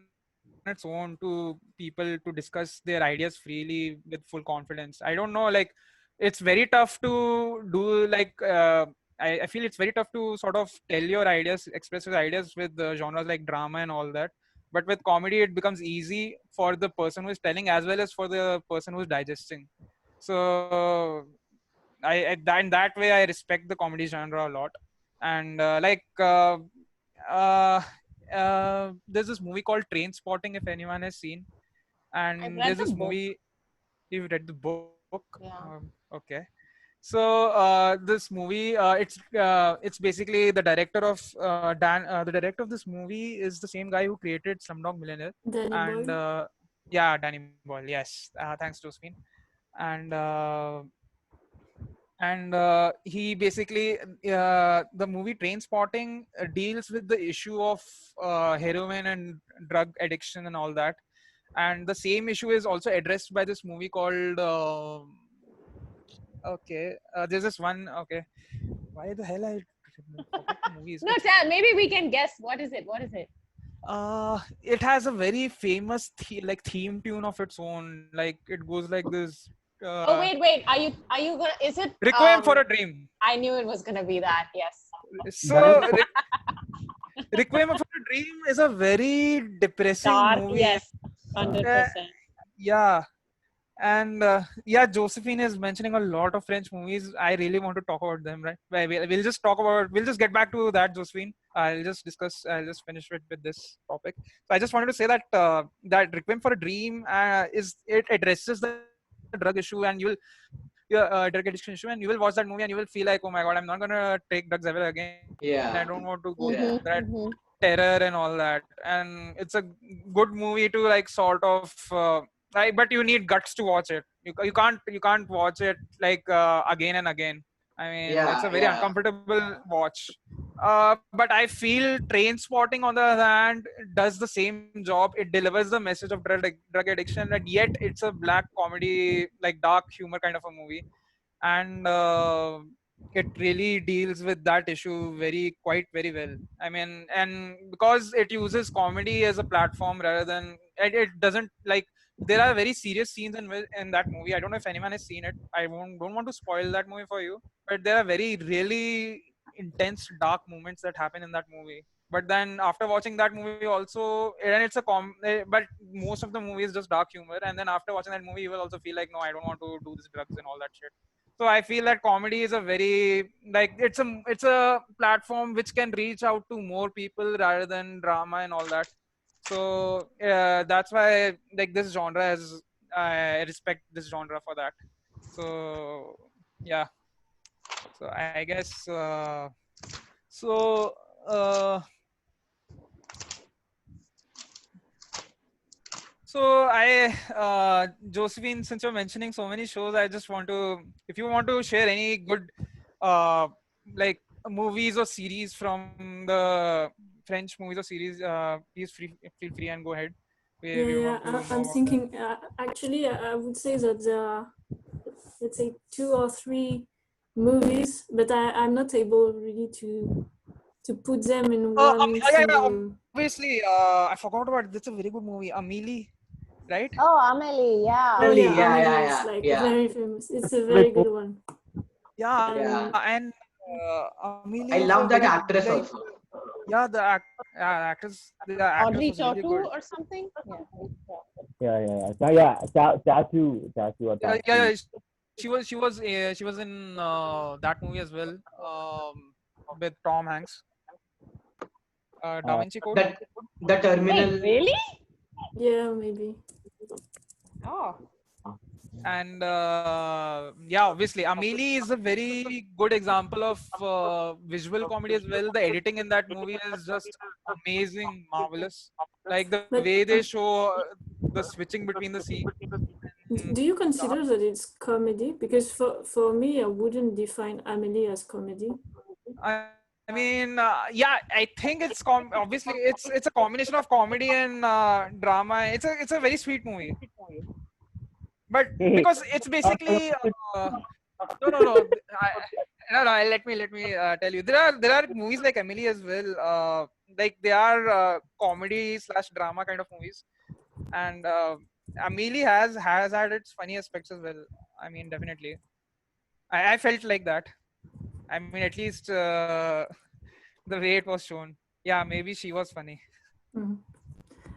its own to people to discuss their ideas freely with full confidence. I don't know, like it's very tough to do like I feel it's very tough to sort of tell your ideas, express your ideas with genres like drama and all that. But with comedy, it becomes easy for the person who is telling as well as for the person who is digesting. So in that way, I respect the comedy genre a lot. And uh, there's this movie called Train Spotting, if anyone has seen. I've And read there's the this book. movie. You've read the book? Yeah. Okay. So this movie, it's basically the director of the director of this movie is the same guy who created Slumdog Millionaire, Danny and Boyle. yeah, Danny Boyle. Yes, thanks, Josephine. And he basically the movie Train Spotting deals with the issue of heroin and drug addiction and all that, and the same issue is also addressed by this movie called okay, there's this one. Okay, why the hell I forgot the movies? No, maybe we can guess. What is it? What is it? It has a very famous theme tune of its own. Like it goes like this. Oh wait. Are you gonna? Is it? Requiem for a Dream. I knew it was gonna be that. Yes. So Requiem for a Dream is a very depressing Dark. movie. Yes. 100%. Yeah. And yeah, Josephine is mentioning a lot of French movies. I really want to talk about them, right? We'll just get back to that, Josephine. I'll just finish it with this topic. So I just wanted to say that that Requiem for a Dream it addresses the drug issue, and drug addiction issue, and you will watch that movie and you will feel like, oh my god, I'm not gonna take drugs ever again. Yeah. I don't want to go Yeah. through that terror and all that. And it's a good movie to like sort of but you need guts to watch it. You can't watch it like again and again. I mean, it's a very uncomfortable watch. But I feel Train Spotting, on the other hand, does the same job. It delivers the message of drug addiction, and yet it's a black comedy, like dark humor kind of a movie. And it really deals with that issue very well. I mean, and because it uses comedy as a platform rather than it doesn't like. There are very serious scenes in that movie. I don't know if anyone has seen it. I don't want to spoil that movie for you, but there are really intense dark moments that happen in that movie. But then after watching that movie also, and it's but most of the movie is just dark humor, and then after watching that movie you will also feel like, no, I don't want to do this drugs and all that shit. So I feel that comedy is a very it's a platform which can reach out to more people rather than drama and all that. So that's why like this genre is I respect this genre for that. So yeah. So I guess so Josephine, since you're mentioning so many shows, I just want to, if you want to share any good like movies or series from the French movies or series, please feel free and go ahead. I'm thinking, actually, I would say that there are, let's say, 2 or 3 movies, but I'm not able really to put them in one single... Obviously, I forgot about it. That's a very good movie, Amélie, right? Oh, Amélie, yeah. Amélie is like very famous. It's a very good one. Yeah, and Amélie. I love that actress also. Yeah, the actress Audrey was really Tautou good. or something. Chatu or Yeah, yeah, Tatu. yeah. She was in that movie as well, with Tom Hanks. Da Vinci Code. That the terminal. Wait, really? Yeah, maybe. Oh. And yeah, obviously Amelie is a very good example of visual comedy as well. The editing in that movie is just amazing, marvelous. Like the But way they show the switching between the scene. do you consider that it's comedy? Because for me, I wouldn't define Amelie as comedy. I mean, yeah, I think it's obviously it's a combination of comedy and drama. It's a very sweet movie, but because it's basically no. No, let me tell you. There are movies like Emily as well. Like they are comedy slash drama kind of movies, and Amelie has had its funny aspects as well. I mean, definitely, I felt like that. I mean, at least the way it was shown. Yeah, maybe she was funny. Mhm.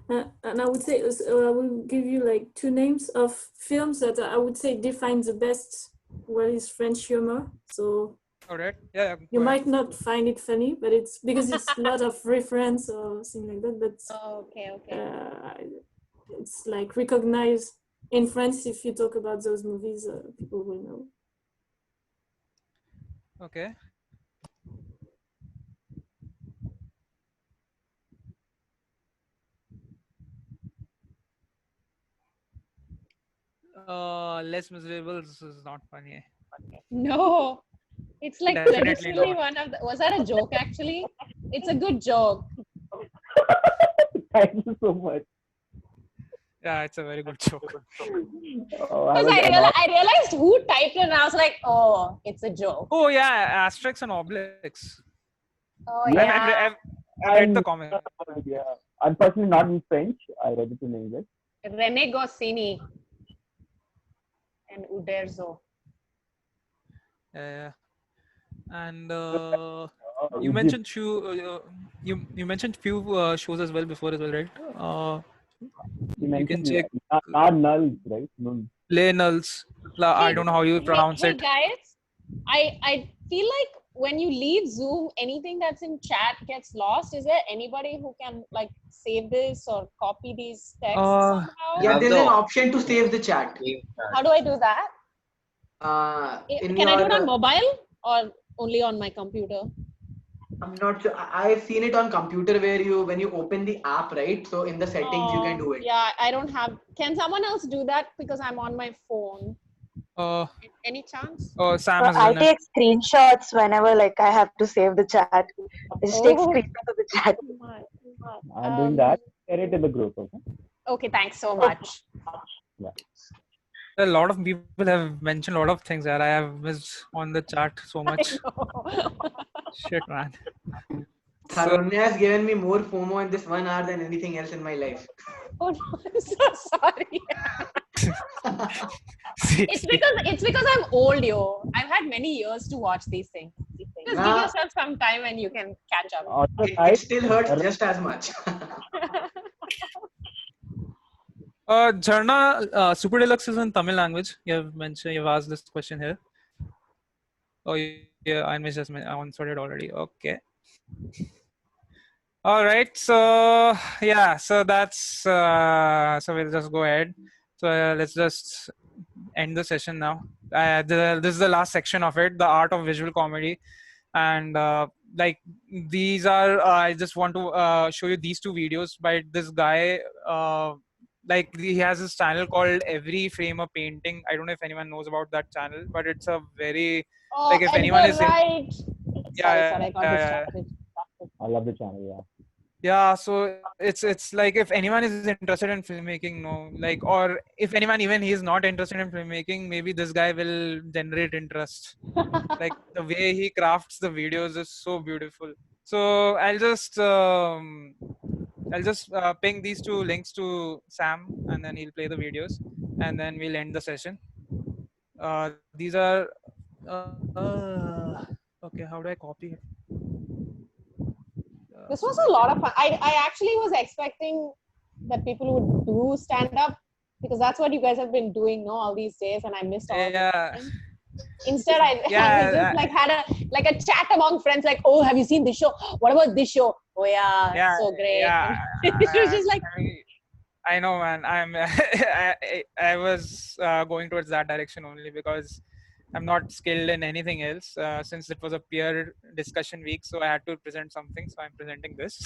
And I would say I will give you like two names of films that I would say define the best what is French humor. So All right. Yeah. you Go ahead. might not find it funny, but it's because it's a lot of reference or something like that. But Okay, okay. it's like recognized in France. If you talk about those movies, people will know. Okay. Less Miserable is not funny. No, it's like Definitely traditionally not. one of the. Was that a joke? Actually, it's a good joke. Thank you so much. Yeah, it's a very good joke. I Because was I realized who typed it, and I was like, oh, it's a joke. Oh yeah, Asterix and Obelix. Oh Yeah. yeah. I've read the comic. Yeah. Unfortunately, not in French. I read it in English. Rene Goscinny and Uderzo. Yeah. And you Egypt. mentioned you mentioned few shows as well before as well, right? You can check Nulls, right? Nulls. Les Nulls. I don't know how you pronounce Hey it. guys, I feel like when you leave Zoom, anything that's in chat gets lost. Is there anybody who can like save this or copy these texts somehow? Yeah, there's an option to save the chat. How do I do that? Can I do it on mobile or only on my computer? I'm not sure. I've seen it on computer where when you open the app, right? So in the settings you can do it. Yeah, I don't have. Can someone else do that because I'm on my phone? Any chance? Oh, Sam has I done it. take screenshots whenever like I have to save the chat. I just take screenshots of the chat. I'm doing that. Share it in the group. Okay. Okay, thanks so much. Yeah. A lot of people have mentioned a lot of things that I have missed on the chat so much. Shit, man. Saronya has given me more FOMO in this 1 hour than anything else in my life. Oh no, I'm so sorry. It's because I'm old, yo. I've had many years to watch these things. Just give yourself some time and you can catch up. It still hurts just as much. Jharna, Super Deluxe is in Tamil language. You've asked this question here. Oh yeah, I answered it already. Okay. All right. So yeah, so that's so we'll just go ahead. So let's just end the session now. This is the last section of it, the art of visual comedy, and like these are I just want to show you these two videos by this guy. Like he has this channel called Every Frame a Painting. I don't know if anyone knows about that channel, but it's a very like if anyone is right. Yeah, Sorry, I got distracted. I love the channel. Yeah. Yeah, so it's like if anyone is interested in filmmaking, no, like, or if anyone even he's not interested in filmmaking, maybe this guy will generate interest. Like the way he crafts the videos is so beautiful. So I'll just ping these two links to Sam, and then he'll play the videos, and then we'll end the session. These are okay. How do I copy it? This was a lot of fun. I actually was expecting that people would do stand up because that's what you guys have been doing, no, all these days, and I missed all of Yeah. it. Instead, I Yeah, just like had a chat among friends, like, oh, have you seen this show? What about this show? Oh yeah, yeah, so great. yeah. It was just like, I know, man. I was going towards that direction only because I'm not skilled in anything else. Since it was a peer discussion week, so I had to present something. So I'm presenting this.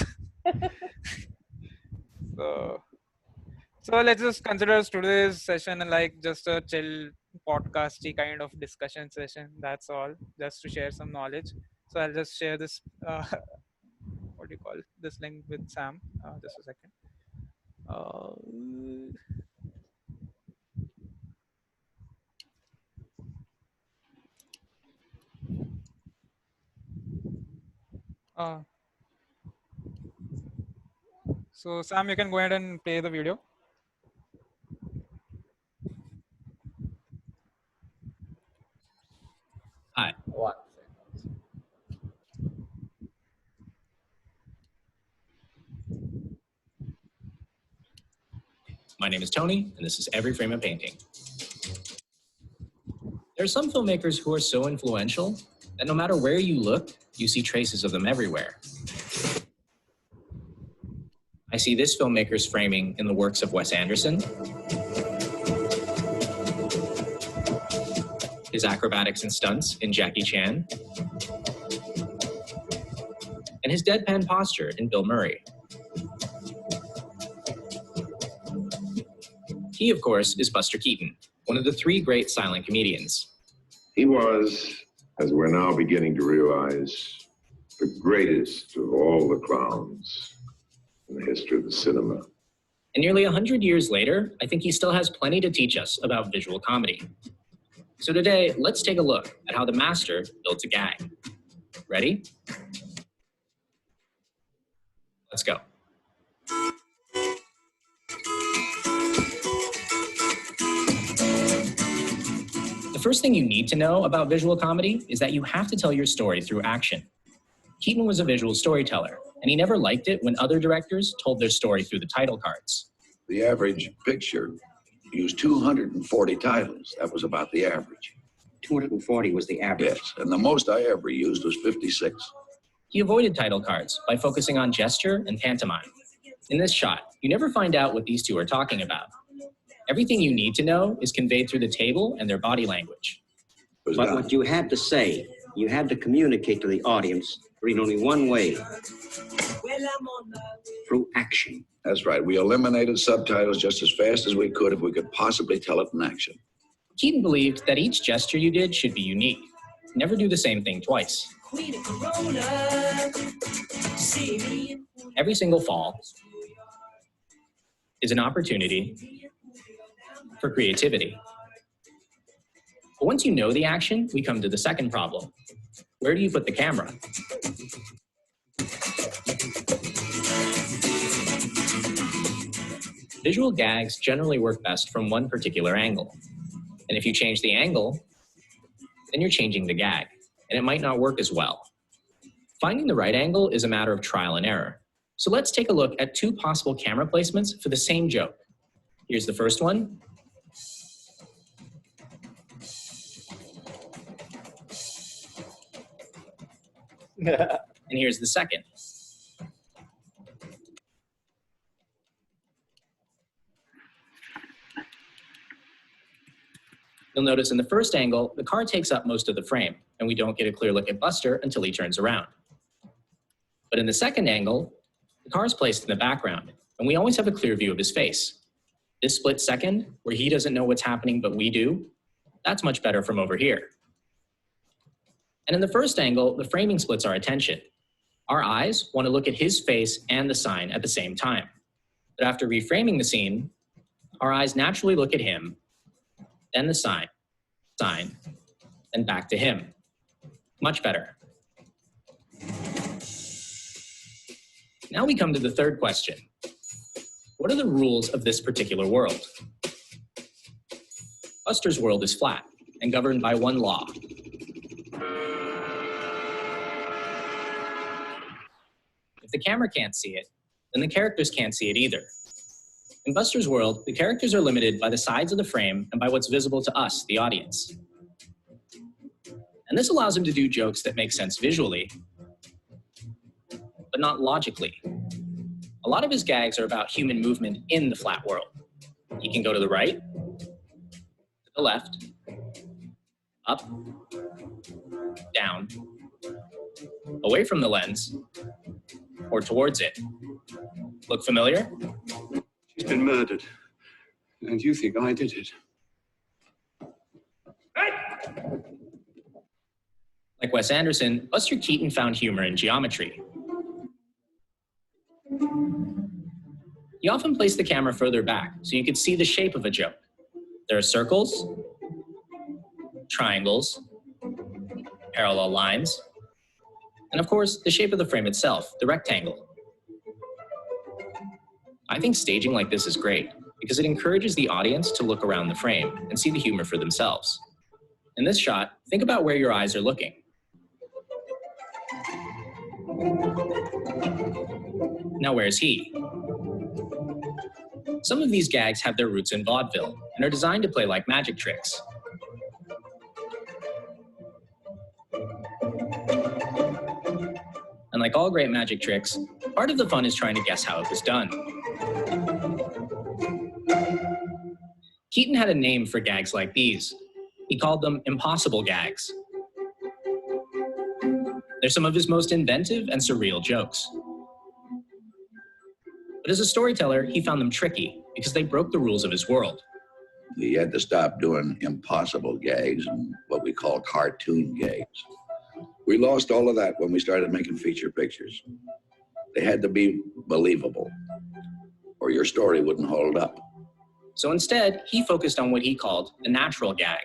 So let's just consider today's session like just a chill podcasty kind of discussion session. That's all, just to share some knowledge. So I'll just share this. What do you call this link with Sam? Just a second. So Sam, you can go ahead and play the video. Hi. What? My name is Tony, and this is Every Frame a Painting. There are some filmmakers who are so influential that no matter where you look, you see traces of them everywhere. I see this filmmaker's framing in the works of Wes Anderson, his acrobatics and stunts in Jackie Chan, and his deadpan posture in Bill Murray. He, of course, is Buster Keaton, one of the three great silent comedians. He was, as we're now beginning to realize, the greatest of all the clowns in the history of the cinema. And nearly 100 years later, I think he still has plenty to teach us about visual comedy. So today, let's take a look at how the master built a gag. Ready? Let's go. The first thing you need to know about visual comedy is that you have to tell your story through action. Keaton was a visual storyteller, and he never liked it when other directors told their story through the title cards. The average picture used 240 titles. That was about the average. 240 was the average. Yes, and the most I ever used was 56. He avoided title cards by focusing on gesture and pantomime. In this shot, you never find out what these two are talking about. Everything you need to know is conveyed through the table and their body language. But what you had to say, you had to communicate to the audience in only one way. Through action. That's right. We eliminated subtitles just as fast as we could if we could possibly tell it in action. Keaton believed that each gesture you did should be unique. Never do the same thing twice. Every single fall is an opportunity for creativity. But once you know the action, we come to the second problem. Where do you put the camera? Visual gags generally work best from one particular angle. And if you change the angle, then you're changing the gag, and it might not work as well. Finding the right angle is a matter of trial and error. So let's take a look at two possible camera placements for the same joke. Here's the first one. And here's the second. You'll notice in the first angle, the car takes up most of the frame, and we don't get a clear look at Buster until he turns around. But in the second angle, the car is placed in the background, and we always have a clear view of his face. This split second, where he doesn't know what's happening but we do, that's much better from over here. And in the first angle, the framing splits our attention. Our eyes want to look at his face and the sign at the same time. But after reframing the scene, our eyes naturally look at him, then the sign, then back to him. Much better. Now we come to the third question. What are the rules of this particular world? Buster's world is flat and governed by one law. If If the camera can't see it, then the characters can't see it either. In Buster's world, the characters are limited by the sides of the frame and by what's visible to us, the audience. And this allows him to do jokes that make sense visually, but not logically. A lot of his gags are about human movement in the flat world. He can go to the right, to the left, up, down, away from the lens, or towards it. Look familiar? She's been murdered. And you think I did it? Like Wes Anderson, Buster Keaton found humor in geometry. He often placed the camera further back so you could see the shape of a joke. There are circles, triangles, parallel lines, and of course, the shape of the frame itself, the rectangle. I think staging like this is great because it encourages the audience to look around the frame and see the humor for themselves. In this shot, think about where your eyes are looking. Now, where's he? Some of these gags have their roots in vaudeville and are designed to play like magic tricks. And like all great magic tricks, part of the fun is trying to guess how it was done. Keaton had a name for gags like these. He called them impossible gags. They're some of his most inventive and surreal jokes. But as a storyteller, he found them tricky because they broke the rules of his world. He had to stop doing impossible gags and what we call cartoon gags. We lost all of that when we started making feature pictures. They had to be believable, or your story wouldn't hold up. So instead, he focused on what he called the natural gag,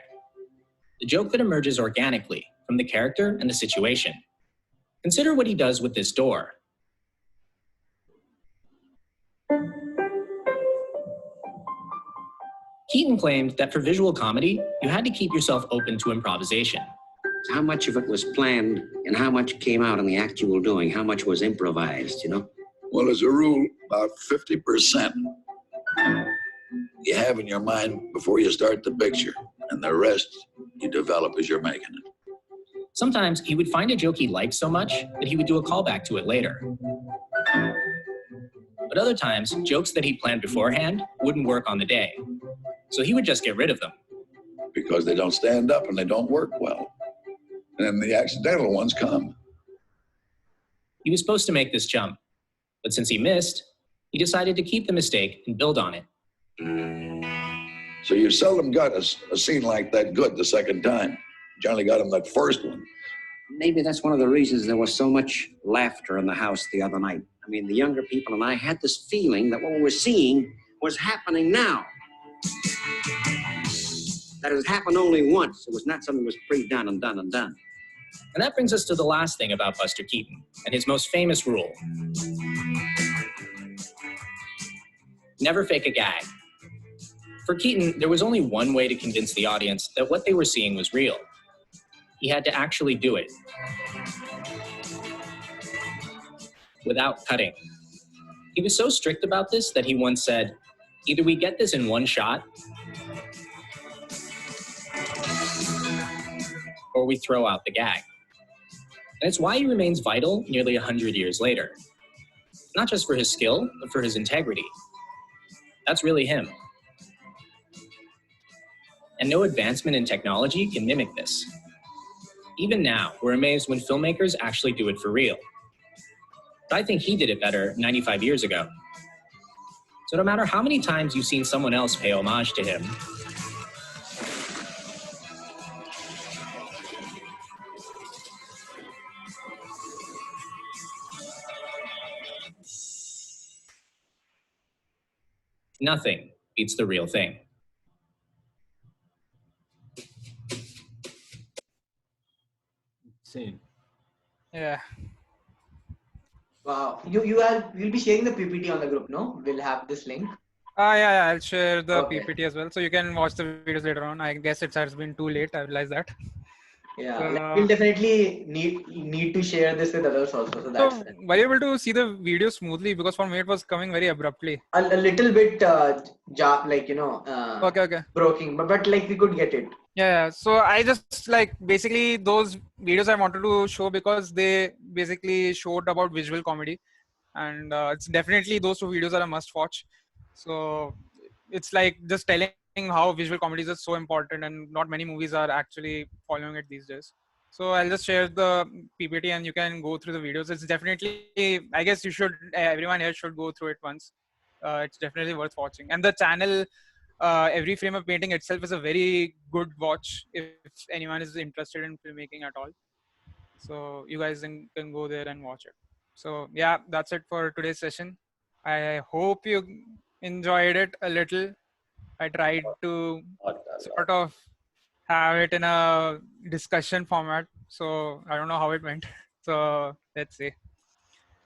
the joke that emerges organically from the character and the situation. Consider what he does with this door. Keaton claimed that for visual comedy, you had to keep yourself open to improvisation. How much of it was planned and how much came out in the actual doing? How much was improvised, you know? Well, as a rule, about 50% you have in your mind before you start the picture, and the rest you develop as you're making it. Sometimes he would find a joke he liked so much that he would do a callback to it later. But other times, jokes that he planned beforehand wouldn't work on the day. So he would just get rid of them. Because they don't stand up and they don't work well. And the accidental ones come. He was supposed to make this jump, but since he missed, he decided to keep the mistake and build on it. So you seldom got a scene like that good the second time. You only got him that first one. Maybe that's one of the reasons there was so much laughter in the house the other night. I mean, the younger people and I had this feeling that what we were seeing was happening now. That it had happened only once. It was not something that was pre-done and done and done. And that brings us to the last thing about Buster Keaton and his most famous rule. Never fake a gag. For Keaton, there was only one way to convince the audience that what they were seeing was real. He had to actually do it. Without cutting. He was so strict about this that he once said, either we get this in one shot, or we throw out the gag. And it's why he remains vital nearly 100 years later. Not just for his skill, but for his integrity. That's really him. And no advancement in technology can mimic this. Even now, we're amazed when filmmakers actually do it for real. But I think he did it better 95 years ago. So no matter how many times you've seen someone else pay homage to him, nothing beats the real thing. Insane. Yeah. Wow. You'll be sharing the PPT on the group, no? We'll have this link. Yeah, I'll share the Okay. PPT as well. So you can watch the videos later on. I guess it has been too late. I realize that. Yeah, So, like, we'll definitely need to share this with others also. So that's so were you able to see the video smoothly? Because for me it was coming very abruptly. a little bit like Okay. broken, but like we could get it. Yeah. So I just like basically those videos I wanted to show because they basically showed about visual comedy, and it's definitely those two videos are a must watch. So it's like just telling how visual comedies is so important, and not many movies are actually following it these days. So I'll just share the PPT and you can go through the videos. It's definitely, I guess you should, everyone here should go through it once. It's definitely worth watching. And the channel, Every Frame of Painting itself is a very good watch if anyone is interested in filmmaking at all. So you guys can go there and watch it. So yeah, that's it for today's session. I hope you enjoyed it a little. I tried to sort of have it in a discussion format. So I don't know how it went. So let's see.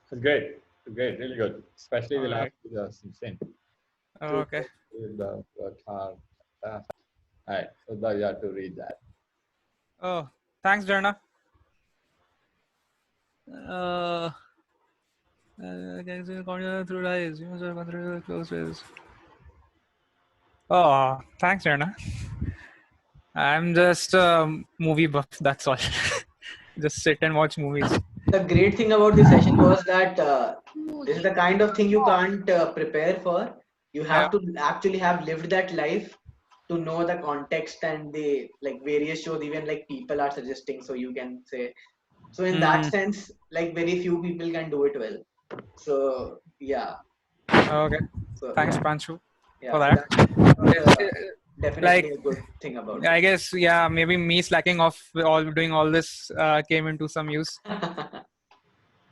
It's great. It's great. Really good. Especially the last Alright. video was insane. Okay. The car. Alright. So now you have to read that. Oh, thanks, Jarna. Through lies. You must have gone through the close ways. Oh, thanks, Jarna. I'm just a movie buff. That's all. Just sit and watch movies. The great thing about this session was that this is the kind of thing you can't prepare for. You have to actually have lived that life to know the context and the like various shows, even like people are suggesting. So you can say, so in that sense, like very few people can do it well. So yeah. Okay. So, Thanks, yeah. Panshu, Yeah, for so that. definitely Like, a good thing about I guess, yeah, maybe me slacking off doing all this came into some use.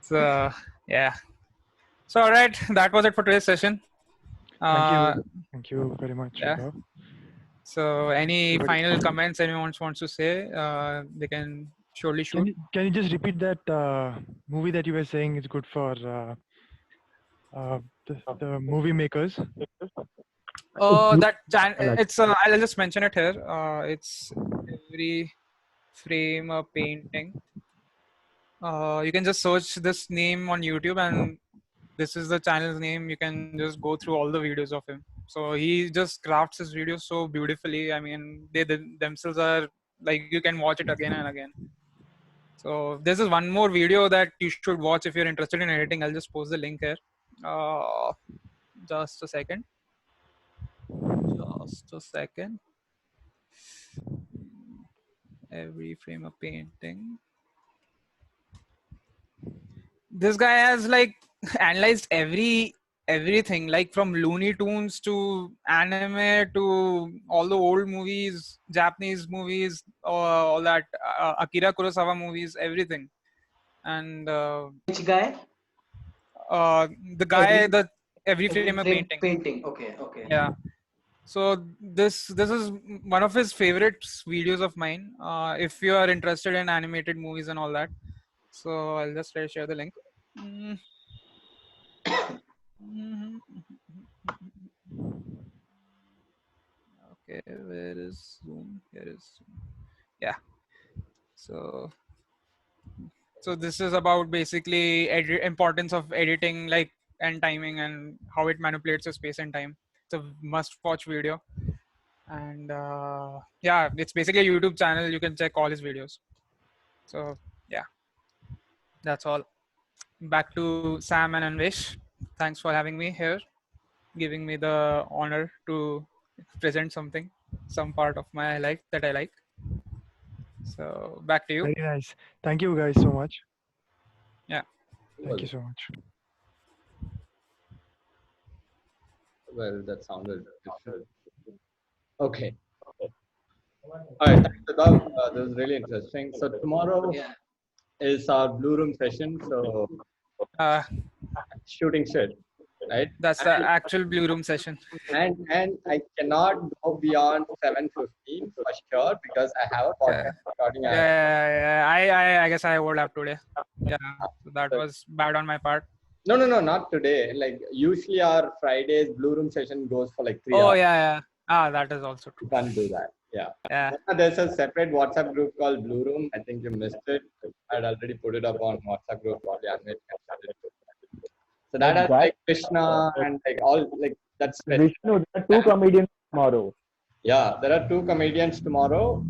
So, yeah. So, all right, that was it for today's session. Thank you very much. Yeah. Shubham. So, any final comments anyone wants to say, they can surely shoot. Can you just repeat that movie that you were saying is good for the movie makers? It's I'll just mention it here. It's Every Frame a Painting. You can just search this name on YouTube, and this is the channel's name. You can just go through all the videos of him. So he just crafts his videos so beautifully. I mean, they themselves are like, you can watch it again and again. So this is one more video that you should watch if you're interested in editing. I'll just post the link here. Just a second. Every Frame a Painting. This guy has like analyzed everything, like from Looney Tunes to anime to all the old movies, Japanese movies, all that Akira Kurosawa movies, everything. And which guy? The guy that Every Frame a Painting. Painting. Okay. Yeah. So this is one of his favorite videos of mine. If you are interested in animated movies and all that, so I'll just try to share the link. Okay, where is Zoom? Here is Zoom. Yeah. So this is about basically importance of editing, like, and timing, and how it manipulates the space and time. It's a must-watch video, and yeah, it's basically a YouTube channel. You can check all his videos. So yeah, that's all. Back to Sam and Anvesh. Thanks for having me here, giving me the honor to present some part of my life that I like. So back to you. Very nice. Thank you guys so much. Yeah. Thank you so much. Well, that sounded different. Okay. All right. Thanks, Siddharth. This was really interesting. So tomorrow is our Blue Room session. So shooting shit, right? That's the actual Blue Room session. And I cannot go beyond 7:15 for sure because I have a podcast recording. Yeah. I guess I overlapped today. Yeah, so that was bad on my part. No, not today. Like usually our Fridays Blue Room session goes for like 3 hours. Oh yeah. That is also true. You can't do that. Yeah. Yeah. There's a separate WhatsApp group called Blue Room. I think you missed it. I'd already put it up on WhatsApp group. Probably Anvit can start it too. So that has like Krishna and like all like that's Vishnu, there are two comedians tomorrow. Yeah, there are two comedians tomorrow.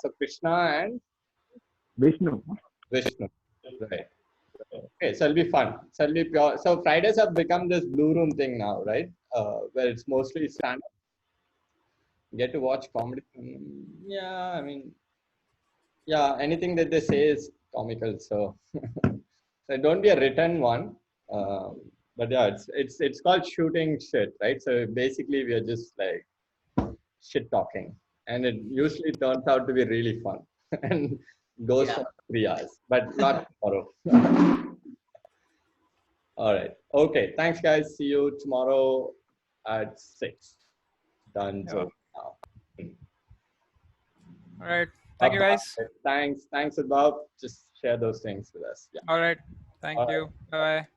So Krishna and Vishnu. Vishnu. Right. Okay, so it'll be fun. So it'll be pure. So Fridays have become this Blue Room thing now, right? Where it's mostly stand up. Get to watch comedy. Yeah, I mean, yeah, anything that they say is comical. So, so don't be a written one. But yeah, it's called shooting shit, right? So basically, we are just like shit talking, and it usually turns out to be really fun and goes for 3 hours, but not tomorrow. All right. Okay. Thanks, guys. See you tomorrow at 6. Done. Yeah. So now. All right. Thank you, guys. Thanks, Bob. Just share those things with us. Yeah. All right. Thank All you. Bye.